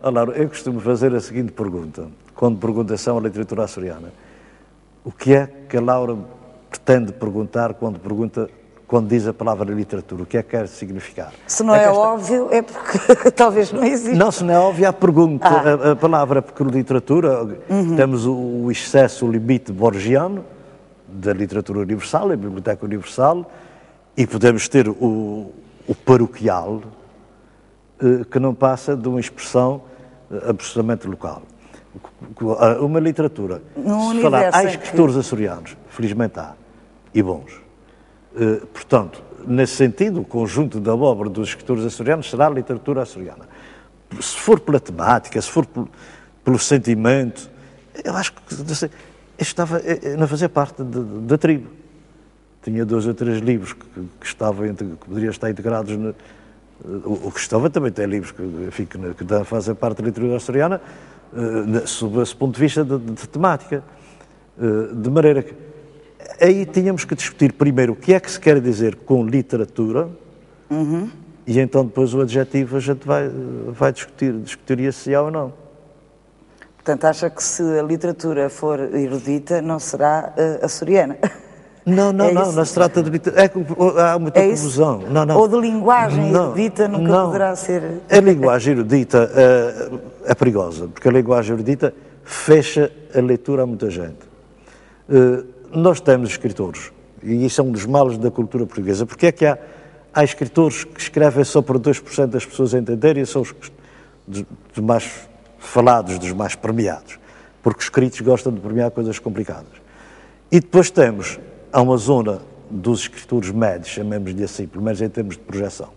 Olá, eu costumo fazer a seguinte pergunta, quando pergunto se é uma literatura açoriana. O que é que a Laura pretende perguntar quando diz a palavra literatura? O que é que quer significar? Se não é óbvio, é porque talvez não exista. Não, se não é óbvio, a pergunta, a palavra, porque literatura, temos o excesso, o limite borgiano da literatura universal, a Biblioteca Universal, e podemos ter o paroquial, que não passa de uma expressão absolutamente local. Uma literatura, se falar, há escritores açorianos, felizmente há, e bons. Portanto, nesse sentido, o conjunto da obra dos escritores açorianos será a literatura açoriana. Se for pela temática, se for pelo sentimento, eu acho que estava a fazer parte da tribo. Tinha 2 ou 3 livros que poderiam estar integrados. O Cristóvão também tem livros que fazem parte da literatura açoriana sob esse ponto de vista de temática. De maneira que aí tínhamos que discutir primeiro o que é que se quer dizer com literatura, e então depois o adjetivo a gente vai discutiria se há ou não. Portanto, acha que se a literatura for erudita, não será açoriana? Não, não se trata de literatura. Há muita confusão. Não. Ou de linguagem erudita nunca poderá ser... A linguagem erudita é perigosa, porque a linguagem erudita fecha a leitura a muita gente. Nós temos escritores, e isso é um dos males da cultura portuguesa. Porque é que há escritores que escrevem só para 2% das pessoas entenderem e são os dos mais falados, dos mais premiados? Porque os críticos gostam de premiar coisas complicadas. E depois há uma zona dos escritores médios, chamemos-lhe assim, pelo menos em termos de projeção.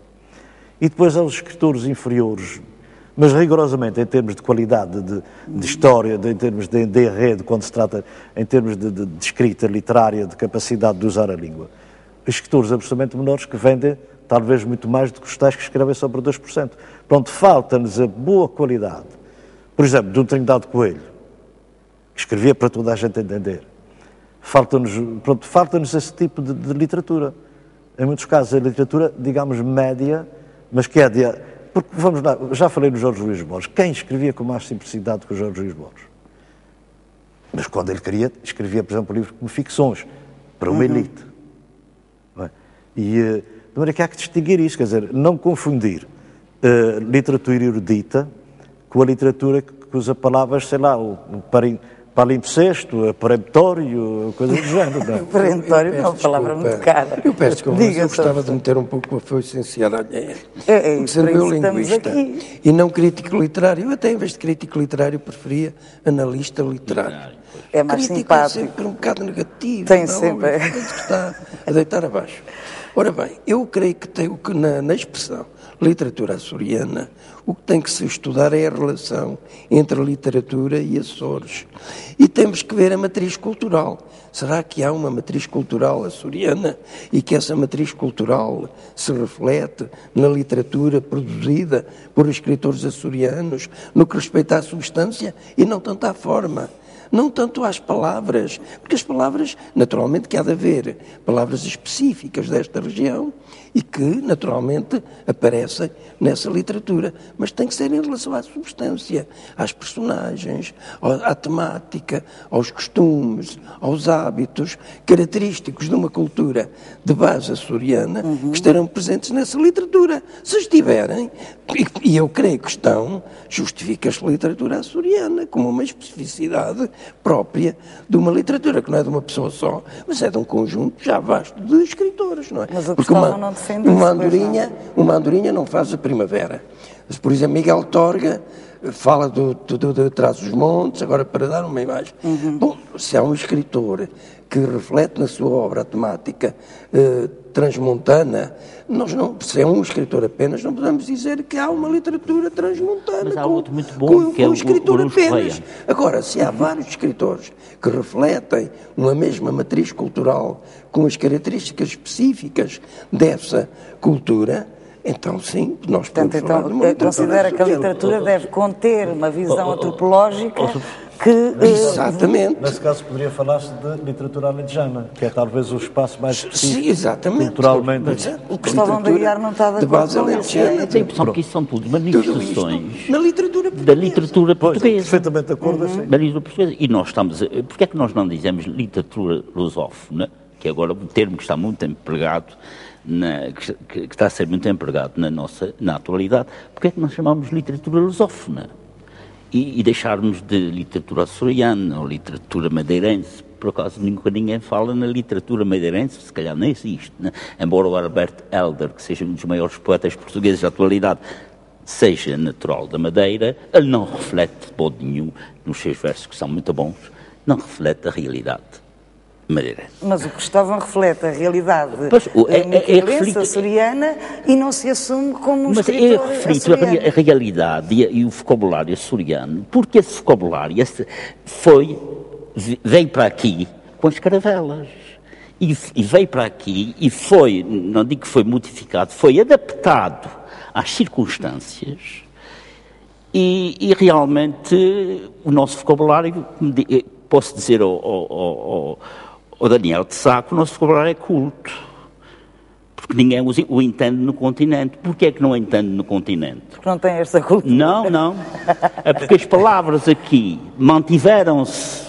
E depois há os escritores inferiores, mas rigorosamente em termos de qualidade de história, em termos de enredo, quando se trata em termos de escrita literária, de capacidade de usar a língua. Escritores absolutamente menores que vendem talvez muito mais do que os tais que escrevem só para 2%. Pronto, falta-nos a boa qualidade. Por exemplo, de um Trindade Coelho, que escrevia para toda a gente entender. Falta-nos esse tipo de literatura. Em muitos casos, a literatura, digamos, média, mas que é de... Porque, vamos lá, já falei no Jorge Luís Borges. Quem escrevia com mais simplicidade que o Jorge Luís Borges? Mas quando ele queria, escrevia, por exemplo, livros como ficções, para uma elite. Não é? E, de maneira que há que distinguir isso, quer dizer, não confundir literatura erudita com a literatura que usa palavras, sei lá, o palimpsesto, peremptório, coisa do género. Não? Peremptório é uma palavra muito cara. Eu peço desculpa, mas eu gostava de meter um pouco a foice alheia. Sendo eu linguista e não crítico literário. Eu até, em vez de crítico literário, preferia analista literário. É mais crítico simpático. É sempre um bocado negativo. Tem sempre. Está a deitar abaixo. Ora bem, eu creio que tem na expressão literatura açoriana, o que tem que se estudar é a relação entre a literatura e Açores. E temos que ver a matriz cultural. Será que há uma matriz cultural açoriana e que essa matriz cultural se reflete na literatura produzida por escritores açorianos, no que respeita à substância e não tanto à forma? Não tanto às palavras, porque as palavras, naturalmente, que há de haver palavras específicas desta região e que, naturalmente, aparecem nessa literatura, mas tem que ser em relação à substância, às personagens, à temática, aos costumes, aos hábitos característicos de uma cultura de base açoriana que estarão presentes nessa literatura. Se estiverem, e eu creio que estão, justifica-se a literatura açoriana como uma especificidade própria de uma literatura, que não é de uma pessoa só, mas é de um conjunto já vasto de escritores, não é? Mas o porque Gustavo não defende uma andorinha não faz a primavera. Mas, por exemplo, Miguel Torga fala de Trás-os-Montes, agora para dar uma imagem. Bom, se há um escritor que reflete na sua obra a temática transmontana, nós não, se é um escritor apenas, não podemos dizer que há uma literatura transmontana. Mas há outro muito bom, que é o escritor Luz apenas. Correia. Agora, se há vários escritores que refletem uma mesma matriz cultural com as características específicas dessa cultura, então sim, nós podemos falar de uma literatura. Considera que a literatura deve conter uma visão antropológica que... Exatamente. Nesse caso poderia falar-se de literatura alentejana, que é talvez o espaço mais específico. Sim, exatamente. Culturalmente. O Cristóvão da Guiar não está de base acordo com isso. alentejana. Tem a impressão que isso são tudo manifestações Na literatura da portuguesa. literatura Pois, portuguesa. perfeitamente de acordo, assim. Da literatura portuguesa. E nós estamos... Porquê é que nós não dizemos literatura lusófona, que agora o termo que está muito empregado, que está a ser muito empregado na atualidade, porque é que nós chamamos literatura lusófona? E deixarmos de literatura açoriana ou literatura madeirense. Por acaso nunca ninguém fala na literatura madeirense, se calhar nem existe, né? Embora o Herbert Helder, que seja um dos maiores poetas portugueses da atualidade, seja natural da Madeira, ele não reflete de modo nenhum, nos seus versos que são muito bons, não reflete a realidade madeirense. Mas o Cristóvão reflete a realidade açoriana e não se assume como um escritor eu reflito a realidade e o vocabulário açoriano, porque esse vocabulário veio para aqui com as caravelas. E veio para aqui e foi, não digo que foi modificado, foi adaptado às circunstâncias e realmente o nosso vocabulário, posso dizer ao Daniel de Sá, que o nosso vocabulário é culto, porque ninguém o entende no continente. Porquê é que não o entende no continente? Porque não tem esta cultura. Não. É porque as palavras aqui mantiveram-se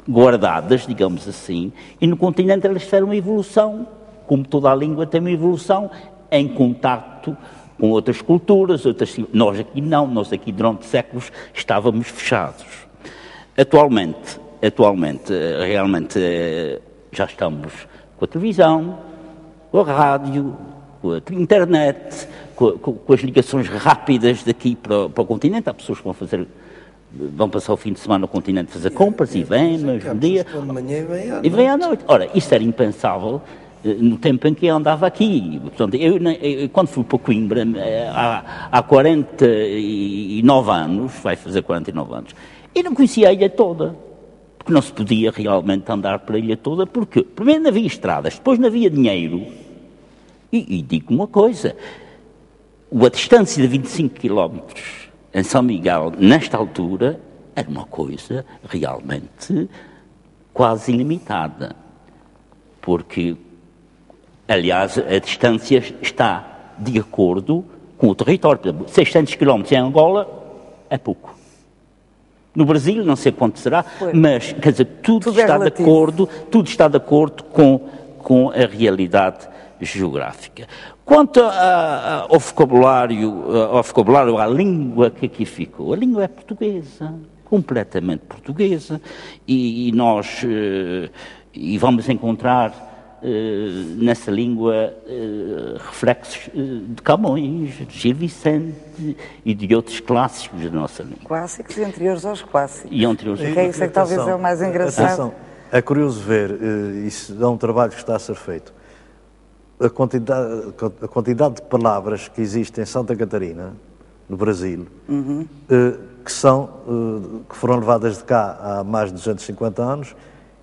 guardadas, digamos assim, e no continente elas tiveram uma evolução, como toda a língua tem uma evolução, em contacto com outras culturas, nós aqui não, nós aqui durante séculos estávamos fechados. Atualmente, realmente, já estamos com a televisão, com a rádio, com a internet, com as ligações rápidas daqui para o continente. Há pessoas que vão passar o fim de semana no continente fazer compras e vêm no mesmo dia. E vêm à noite. Ora, isso era impensável no tempo em que eu andava aqui. Portanto, eu quando fui para Coimbra, há 49 anos, vai fazer 49 anos, eu não conhecia a ilha toda. Porque não se podia realmente andar para a ilha toda, porque primeiro não havia estradas, depois não havia dinheiro. E digo uma coisa, a distância de 25 km em São Miguel, nesta altura, era uma coisa realmente quase ilimitada. Porque, aliás, a distância está de acordo com o território. Por exemplo, 600 km em Angola é pouco. No Brasil, não sei quanto será, mas, quer dizer, tudo está de acordo com a realidade geográfica. Quanto ao vocabulário, à língua que aqui ficou, a língua é portuguesa, completamente portuguesa, e nós vamos encontrar nessa língua reflexos de Camões, de Gil Vicente e de outros clássicos da nossa língua. Clássicos e anteriores aos clássicos. E anteriores aos clássicos. Isso é que talvez é o mais engraçado. Atenção, é curioso ver, isso é um trabalho que está a ser feito. a quantidade de palavras que existem em Santa Catarina, no Brasil, que foram levadas de cá há mais de 250 anos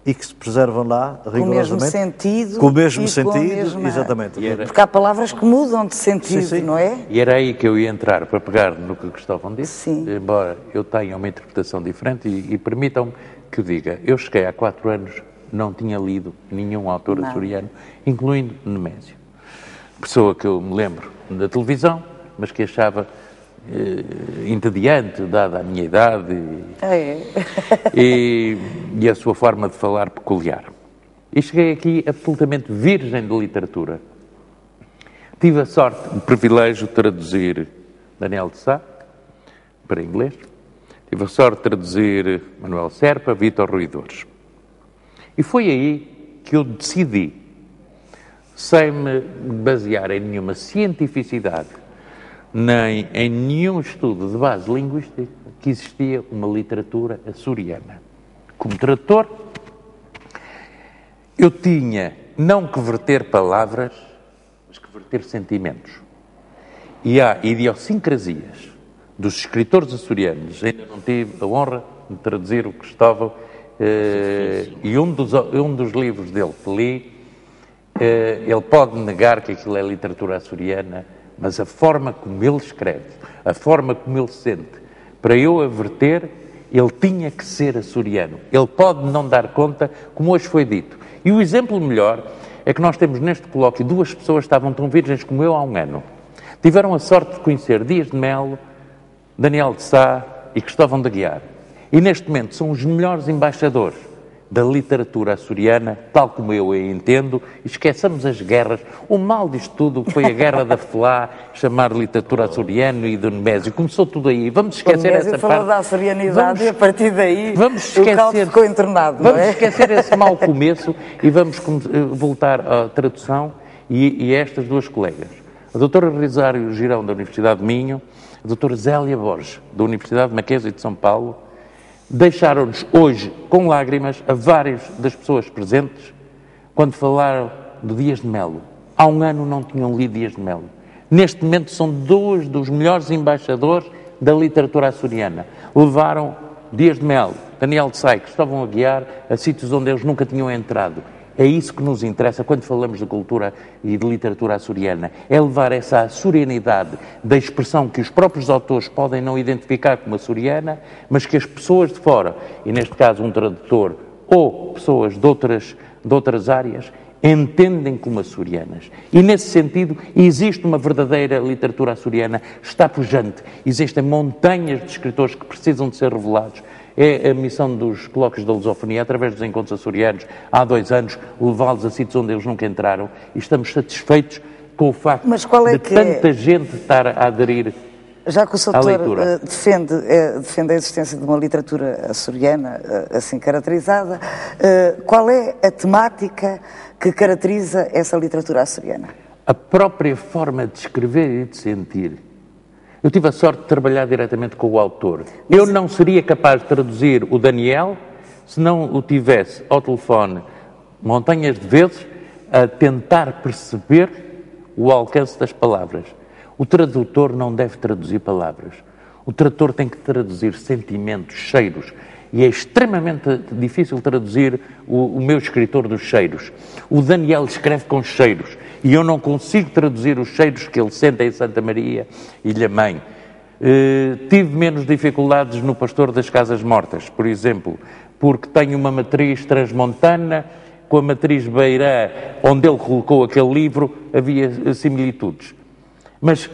e que se preservam lá rigorosamente. Com o mesmo sentido, exatamente. Porque há palavras que mudam de sentido, sim. Não é? E era aí que eu ia entrar para pegar no que Cristóvão disse, sim. Embora eu tenha uma interpretação diferente e permitam-me que diga, eu cheguei há 4 anos, não tinha lido nenhum autor açoriano, incluindo Nemésio. Pessoa que eu me lembro da televisão, mas que achava entediante, dada a minha idade e a sua forma de falar peculiar. E cheguei aqui absolutamente virgem de literatura. Tive a sorte, o privilégio de traduzir Daniel de Sá para inglês. Tive a sorte de traduzir Manuel Serpa, Vítor Ruidores. E foi aí que eu decidi, sem me basear em nenhuma cientificidade, nem em nenhum estudo de base linguística, que existia uma literatura açoriana. Como tradutor, eu tinha não que verter palavras, mas que verter sentimentos. E há idiosincrasias dos escritores açorianos, ainda não tive a honra de traduzir o Cristóvão, e um dos livros dele que li, ele pode negar que aquilo é literatura açoriana, mas a forma como ele escreve, a forma como ele sente, para eu a verter, ele tinha que ser açoriano. Ele pode não dar conta, como hoje foi dito. E o exemplo melhor é que nós temos neste colóquio 2 pessoas que estavam tão virgens como eu há 1 ano. Tiveram a sorte de conhecer Dias de Melo, Daniel de Sá e Cristóvão de Aguiar. E neste momento são os melhores embaixadores da literatura açoriana, tal como eu a entendo, e esqueçamos as guerras. O mal disto tudo foi a guerra da Flá, chamar literatura açoriana e do Nemésio. Começou tudo aí. Vamos esquecer essa parte. Falou da açorianidade e a partir daí o caldo ficou entornado. Vamos esquecer esse mau começo e vamos voltar à tradução e a estas 2 colegas. A doutora Rosário Girão, da Universidade de Minho, a doutora Zélia Borges, da Universidade de Mackenzie de São Paulo, deixaram-nos hoje, com lágrimas, a várias das pessoas presentes, quando falaram de Dias de Melo. Há 1 ano não tinham lido Dias de Melo. Neste momento são 2 dos melhores embaixadores da literatura açoriana. Levaram Dias de Melo, Daniel de Sá, Cristóvão Aguiar, a sítios onde eles nunca tinham entrado. É isso que nos interessa quando falamos de cultura e de literatura açoriana. É levar essa açorianidade da expressão que os próprios autores podem não identificar como açoriana, mas que as pessoas de fora, e neste caso um tradutor ou pessoas de outras áreas, entendem como açorianas. E nesse sentido existe uma verdadeira literatura açoriana, está pujante. Existem montanhas de escritores que precisam de ser revelados. É a missão dos colóquios da lusofonia, através dos encontros açorianos, há 2 anos, levá-los a sítios onde eles nunca entraram, e estamos satisfeitos com o facto de tanta gente estar a aderir. Já que o Sr. Doutor defende a existência de uma literatura açoriana assim caracterizada, qual é a temática que caracteriza essa literatura açoriana? A própria forma de escrever e de sentir. Eu tive a sorte de trabalhar diretamente com o autor. Eu não seria capaz de traduzir o Daniel se não o tivesse ao telefone montanhas de vezes a tentar perceber o alcance das palavras. O tradutor não deve traduzir palavras. O tradutor tem que traduzir sentimentos, cheiros. E é extremamente difícil traduzir o meu escritor dos cheiros. O Daniel escreve com cheiros. E eu não consigo traduzir os cheiros que ele sente em Santa Maria e Ilha Mãe. Tive menos dificuldades no Pastor das Casas Mortas, por exemplo, porque tenho uma matriz transmontana com a matriz beirã, onde ele colocou aquele livro, havia similitudes. Mas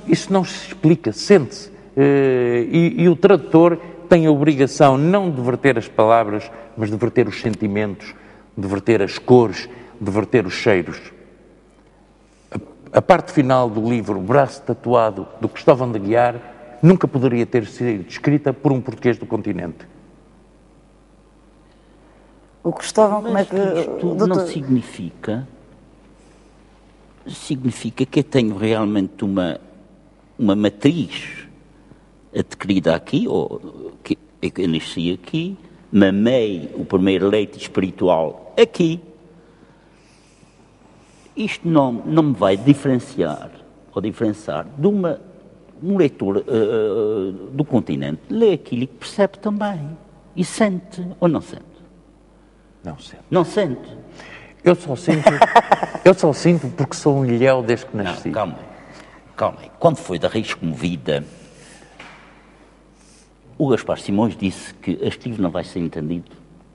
isso não se explica, sente-se. E o tradutor tem a obrigação não de verter as palavras, mas de verter os sentimentos, de verter as cores, de verter os cheiros. A parte final do livro, O Braço Tatuado, do Cristóvão de Aguiar, nunca poderia ter sido escrita por um português do continente. O Cristóvão, como é que... Isto não significa que eu tenho realmente uma matriz adquirida aqui, ou que eu nasci aqui, mamei o primeiro leite espiritual aqui. isto não me vai diferenciar de um leitor do continente, lê aquilo e percebe também, e sente, ou não sente? Não sente. Não sente? Eu só sinto porque sou um ilhéu desde que nasci. Não, calma aí. Quando foi da Raiz Comovida, o Gaspar Simões disse que este livro não vai ser entendido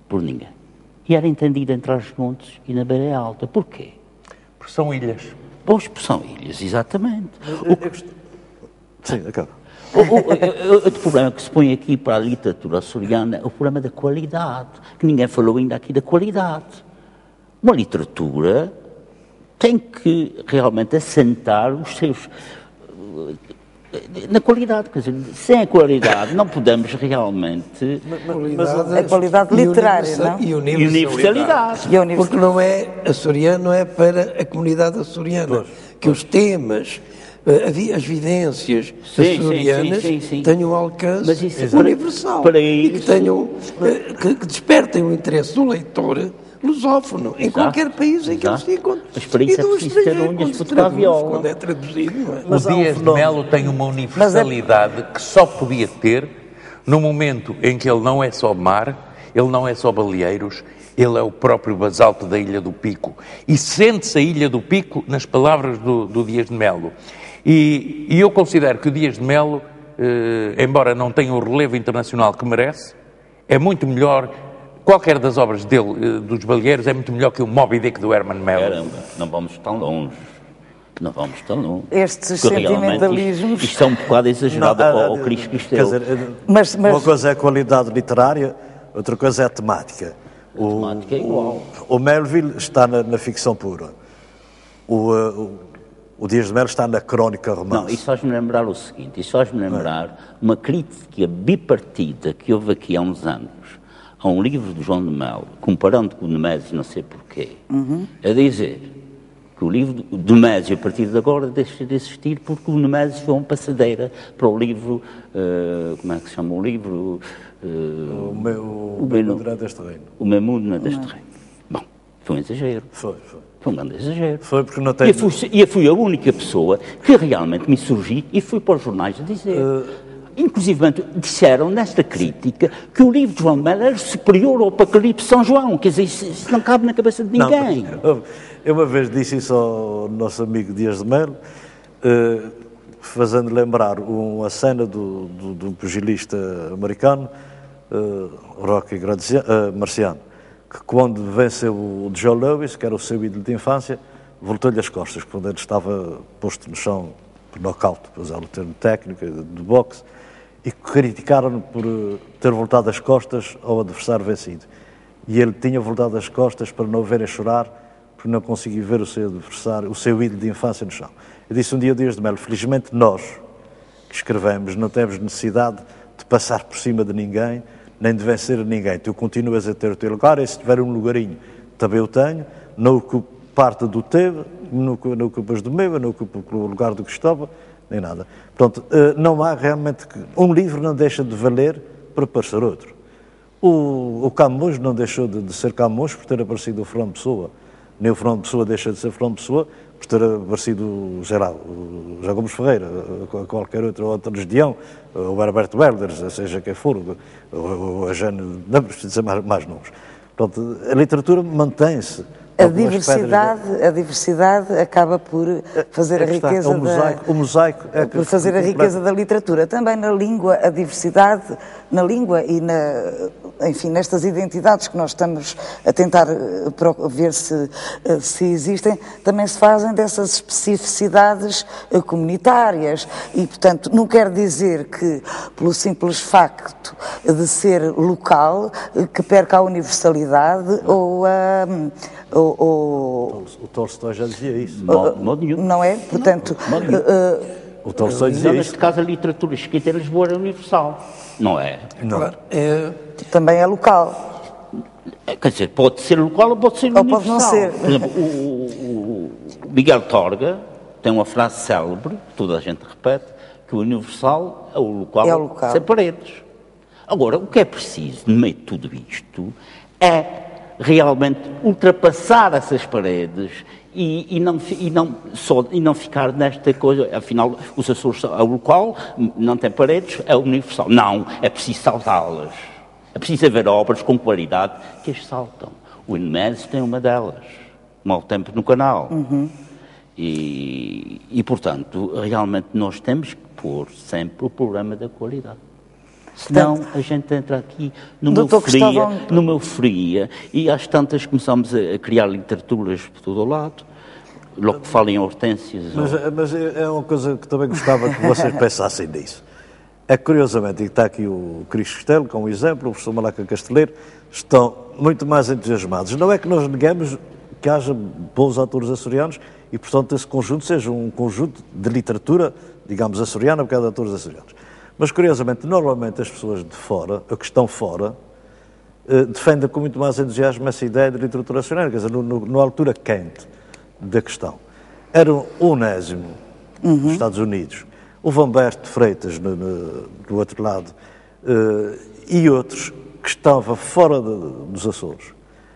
por ninguém. E era entendido entre os montes e na Beira Alta. Porquê? Porque são ilhas. Pois, são ilhas, exatamente. Sim, acaba. Outro problema que se põe aqui para a literatura açoriana é o problema da qualidade, que ninguém falou ainda aqui da qualidade. Uma literatura tem que realmente assentar os seus... na qualidade, quer dizer, sem a qualidade não podemos realmente... A qualidade literária, não? E universalidade. Porque não é açoriano, não é para a comunidade açoriana. Que os temas, as vivências açorianas tenham um alcance universal. E que tenham, que despertem o interesse do leitor lusófono, em qualquer país em que ele se encontre. Mas para isso é preciso ter unhas de tocar viola. Quando é traduzido, não é? O Dias de Melo tem uma universalidade que só podia ter no momento em que ele não é só mar, ele não é só baleeiros, ele é o próprio basalto da Ilha do Pico. E sente-se a Ilha do Pico nas palavras do Dias de Melo. E eu considero que o Dias de Melo, embora não tenha o relevo internacional que merece, é muito melhor. Qualquer das obras dele, dos baleeiros, é muito melhor que o Moby Dick do Herman Melville. Caramba, não vamos tão longe. Não vamos tão longe. Estes sentimentalismos... Isto é um bocado exagerado ao Cristo. Quer dizer, mas uma coisa é a qualidade literária, outra coisa é a temática. A temática é igual. O Melville está na ficção pura. O Dias de Melo está na crónica romance. Não, isso faz-me lembrar o seguinte, isso faz-me lembrar uma crítica bipartida que houve aqui há uns anos a um livro de João de Melo, comparando com o Nemésio, não sei porquê, a dizer que o livro do Nemésio, a partir de agora, deixa de existir porque o Nemésio foi uma passadeira para o livro, como é que se chama o livro? O meu mundo não é deste reino. O meu mundo não é deste reino. Bom, foi um exagero. Foi. Foi um grande exagero. Foi porque não tem... E eu fui a única pessoa que realmente me surgi e fui para os jornais a dizer... Inclusive, disseram nesta crítica que o livro de João de Melo era superior ao Apocalipse de São João. Quer dizer, isso não cabe na cabeça de ninguém. Não, eu uma vez disse isso ao nosso amigo Dias de Melo, fazendo lembrar uma cena do pugilista americano, Rocky Marciano, que quando venceu o Joe Louis, que era o seu ídolo de infância, voltou-lhe as costas, quando ele estava posto no chão por nocaute, para usar o termo técnico de boxe, e criticaram-no por ter voltado as costas ao adversário vencido. E ele tinha voltado as costas para não o verem chorar, porque não conseguia ver o seu adversário, o seu ídolo de infância no chão. Eu disse um dia ao Dias de Melo, felizmente nós, que escrevemos, não temos necessidade de passar por cima de ninguém, nem de vencer a ninguém. Tu continuas a ter o teu lugar, e se tiver um lugarinho, também eu tenho, não ocupo parte do teu, não ocupas do meu, não ocupo o lugar do Cristóvão, nem nada. Portanto, não há realmente... Um livro não deixa de valer para aparecer outro. O Camões não deixou de ser Camões por ter aparecido o Fernando Pessoa. Nem o Fernando Pessoa deixa de ser Fernando Pessoa por ter aparecido, sei lá, o José Gomes Ferreira, qualquer outra legião, o Herberto Welders, seja quem for, a Jane, não preciso dizer mais nomes. Portanto, a literatura mantém-se. A diversidade acaba por fazer a riqueza o mosaico é por fazer a riqueza da literatura. Também na língua, a diversidade na língua e enfim, nestas identidades que nós estamos a tentar ver se existem, também se fazem dessas especificidades comunitárias e, portanto, não quer dizer que, pelo simples facto de ser local, que perca a universalidade ou a... O Tolstói já dizia isso. Não é? Portanto... o Tolstói dizia isso. Neste caso, a literatura escrita em Lisboa é universal. Não é? Não. Claro, Também é local. Quer dizer, pode ser local ou pode ser universal. Ou pode não ser. Por exemplo, o Miguel Torga tem uma frase célebre, que toda a gente repete, que o universal é o local. Sem paredes. Agora, o que é preciso, no meio de tudo isto, é realmente ultrapassar essas paredes e não ficar nesta coisa. Afinal, os Açores, o qual não tem paredes, é universal. Não, é preciso saltá-las. É preciso haver obras com qualidade que as saltam. O Inmésio tem uma delas. Mau Tempo no Canal. E, portanto, realmente nós temos que pôr sempre o problema da qualidade. Senão a gente entra aqui numa euforia e às tantas começamos a criar literaturas por todo o lado, logo que falam em hortênsias. Mas é uma coisa que também gostava que vocês pensassem nisso. É curiosamente, e está aqui o Cris Castelo como exemplo, o professor Malaca Casteleiro, estão muito mais entusiasmados. Não é que nós negamos que haja bons autores açorianos e, portanto, esse conjunto seja um conjunto de literatura, digamos, açoriana, por causa de autores açorianos. Mas, curiosamente, normalmente as pessoas de fora, ou que estão fora, defendem com muito mais entusiasmo essa ideia de literatura açoriana, quer dizer, na altura quente da questão. Era o Onésimo, dos Estados Unidos, o Vamberto Freitas, do outro lado, e outros que estavam fora dos Açores.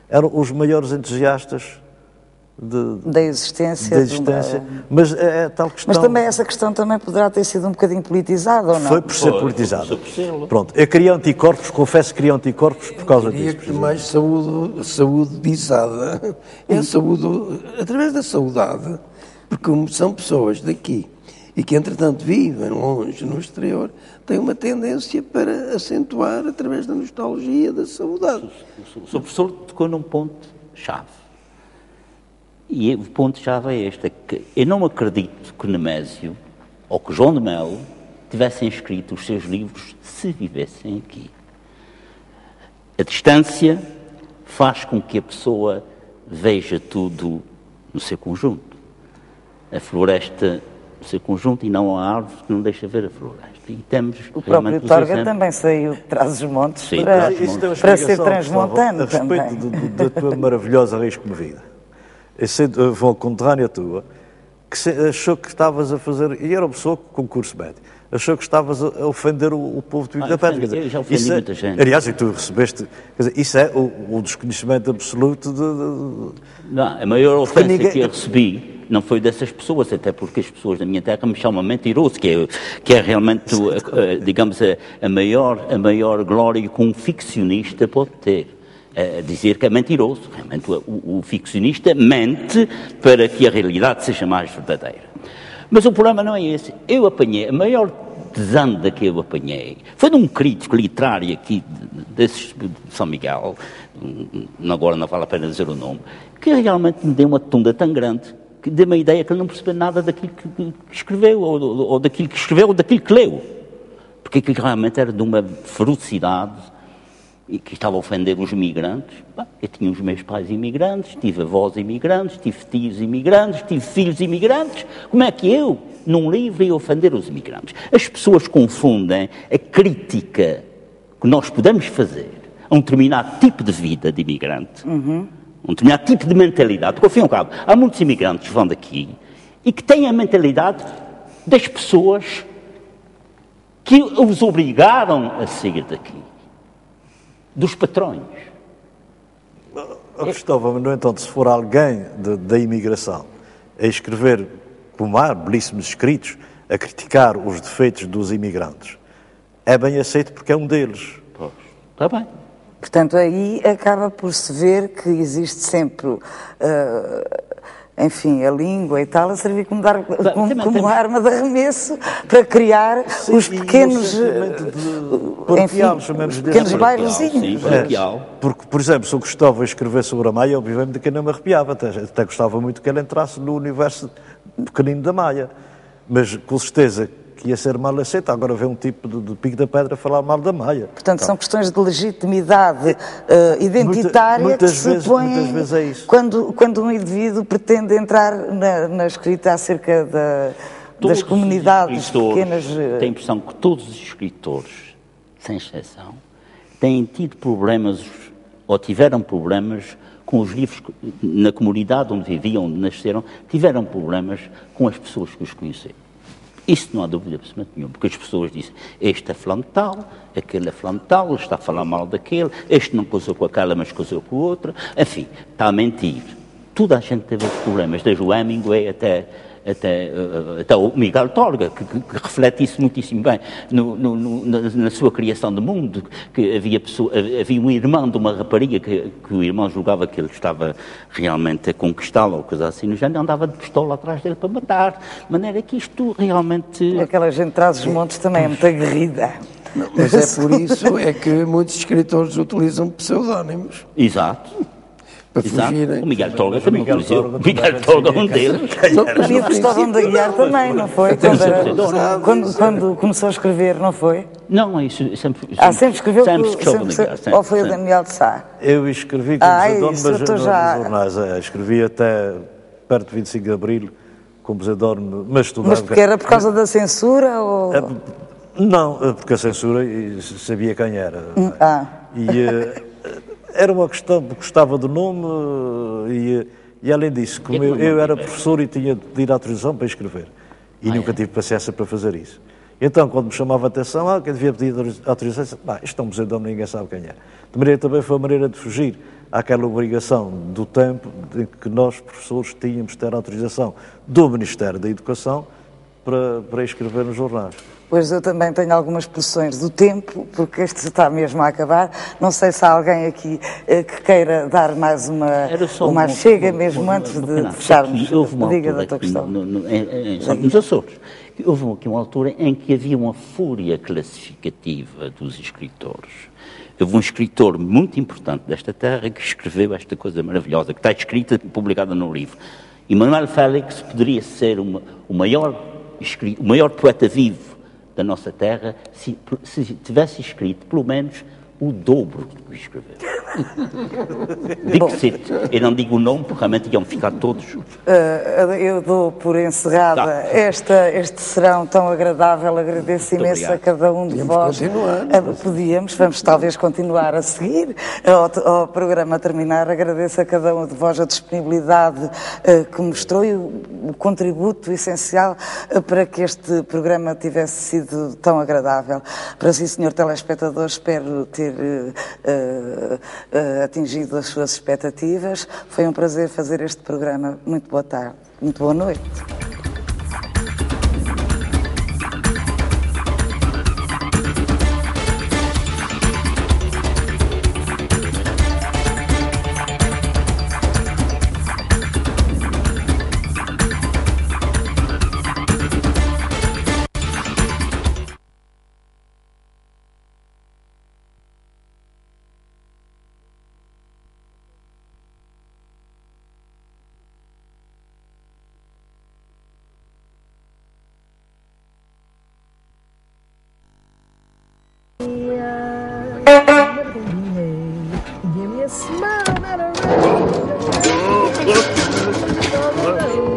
Eram os maiores entusiastas da existência. Mas é tal questão... Mas também essa questão também poderá ter sido um bocadinho politizada, ou não? Foi por ser politizada. Pronto, eu queria anticorpos, confesso que queria anticorpos por causa disso. Queria mais saúde visada. É a saúde, através da saudade, porque são pessoas daqui e que, entretanto, vivem longe, no exterior, têm uma tendência para acentuar através da nostalgia, da saudade. O professor tocou num ponto-chave. E o ponto-chave é este, é que eu não acredito que Nemésio ou que João de Melo tivessem escrito os seus livros se vivessem aqui. A distância faz com que a pessoa veja tudo no seu conjunto. A floresta no seu conjunto e não a árvore que não deixa ver a floresta. E temos o próprio Torga também saiu de Trás-os-Montes para ser transmontano. A respeito da tua maravilhosa raiz comovida. Eu vou conterrânea tua, que achou que estavas a fazer, e era uma pessoa com curso médio, achou que estavas a ofender o povo de Pico da Pedra. Eu já ofendi muita gente. Aliás, e tu recebeste, quer dizer, isso é o desconhecimento absoluto Não, a maior ofensa que eu recebi não foi dessas pessoas, até porque as pessoas da minha terra me chamam mentiroso, que é realmente, digamos, a maior glória que um ficcionista pode ter. Dizer que é mentiroso. Realmente o ficcionista mente para que a realidade seja mais verdadeira. Mas o problema não é esse. Eu apanhei, a maior desanda que eu apanhei foi de um crítico literário aqui desses de São Miguel, agora não vale a pena dizer o nome, que realmente me deu uma tunda tão grande que deu-me a ideia que ele não percebeu nada daquilo que escreveu, ou daquilo que escreveu, ou daquilo que leu. Porque aquilo realmente era de uma ferocidade e que estava a ofender os imigrantes. Eu tinha os meus pais imigrantes, tive avós imigrantes, tive tios imigrantes, tive filhos imigrantes. Como é que eu, num livro, ia ofender os imigrantes? As pessoas confundem a crítica que nós podemos fazer a um determinado tipo de vida de imigrante, um determinado tipo de mentalidade, porque, ao fim e ao cabo, há muitos imigrantes que vão daqui e que têm a mentalidade das pessoas que os obrigaram a sair daqui. Dos patrões. Cristóvão, no entanto, se for alguém da imigração a escrever, como há belíssimos escritos, a criticar os defeitos dos imigrantes, é bem aceito porque é um deles. Pois, está bem. Portanto, aí acaba por se ver que existe sempre, enfim, a língua e tal, a servir como arma de arremesso para criar os pequenos, pequenos bairrozinhos. Porque, por exemplo, se o Cristóvão escrever sobre a Maia, obviamente que eu não me arrepiava, até gostava muito que ele entrasse no universo pequenino da Maia, mas com certeza que ia ser mal aceito. Agora vê um tipo de Pico da Pedra falar mal da Maia. Portanto, são questões de legitimidade identitária que se põem muitas vezes é isso. Quando um indivíduo pretende entrar na escrita acerca das comunidades pequenas. Tenho a impressão que todos os escritores, sem exceção, têm tido problemas ou tiveram problemas com os livros na comunidade onde viviam, onde nasceram, tiveram problemas com as pessoas que os conheceram. Isso não há dúvida absolutamente nenhuma, porque as pessoas dizem, este é fulano tal, aquele é fulano tal, ele está a falar mal daquele, este não casou com aquela, mas casou com outra, enfim, está a mentir. Toda a gente teve esses problemas, desde o Hemingway até o Miguel Torga, que reflete isso muitíssimo bem na sua criação de mundo, que havia um irmão de uma rapariga que o irmão julgava que ele estava realmente a conquistá-la ou coisa assim, no género, andava de pistola atrás dele para matar, de maneira que isto realmente... Aquela gente traz os montes também é muito aguerrida. Não, mas é por isso é que muitos escritores utilizam pseudónimos. Exato. Para fugirem. O Miguel Torga também utilizou. O Miguel Torga é um deles. E o Cristóvão da Guiar também, não foi? Quando começou a escrever, não foi? Não, é isso. Sempre escreveu? Ou foi o Daniel de Sá? Eu escrevi como pseudónimo nos jornais. Escrevi até perto de 25 de Abril como pseudónimo, mas estudava... Mas porque era por causa da censura? Ou... Não, porque a censura sabia quem era. Era uma questão, gostava do nome e além disso, como eu era professor e tinha de ir à televisão para escrever. E nunca tive paciência para fazer isso. Então, quando me chamava a atenção, quem devia pedir autorização, isto é um pseudónimo, ninguém sabe quem é. De maneira também foi a maneira de fugir àquela obrigação do tempo de que nós, professores, tínhamos de ter autorização do Ministério da Educação para escrever nos jornais. Pois eu também tenho algumas pressões do tempo, porque este está mesmo a acabar. Não sei se há alguém aqui que queira dar mais uma chega, mesmo antes de fecharmos. Houve uma altura nos Açores, houve aqui uma altura em que havia uma fúria classificativa dos escritores. Houve um escritor muito importante desta terra que escreveu esta coisa maravilhosa, que está escrita e publicada no livro. E Manuel Félix poderia ser o maior poeta vivo da nossa terra, se tivesse escrito, pelo menos, o dobro do que escreveu. Eu não digo o nome, porque realmente iam ficar todos. Eu dou por encerrada este serão tão agradável. Agradeço imenso a cada um de vós. Vamos talvez continuar a seguir ao programa terminar. Agradeço a cada um de vós a disponibilidade que mostrou e o contributo essencial para que este programa tivesse sido tão agradável. Para si, senhor telespectador, espero ter atingido as suas expectativas. Foi um prazer fazer este programa. Muito boa tarde, muito boa noite.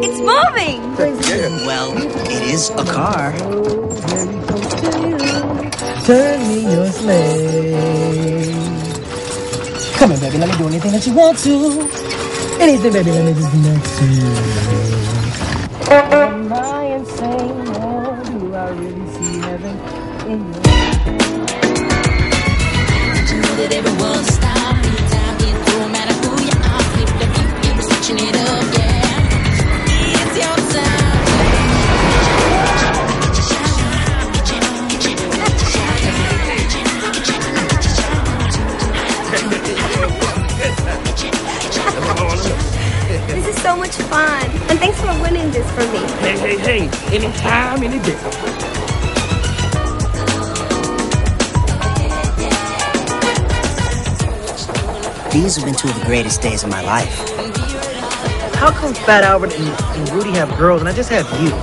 It's moving! Well, it is a car. Turn me your sleigh. Come on, baby, let me do anything that you want to. Anything, baby, let me just do next to you. Am I insane, or do I really see heaven in you? Did you know that everyone's style, anytime, no matter who you are, flip the beat, you're switching it up, yeah. It's your time. This is so much fun. And thanks for winning this for me. Hey, anytime, any day. These have been two of the greatest days of my life. How come Fat Albert and Rudy have girls and I just have you?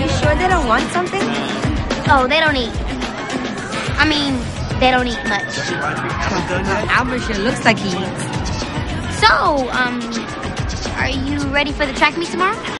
You sure they don't want something? Oh, they don't eat. I mean, they don't eat much. Albert sure looks like he eats. So, are you ready for the track meet tomorrow?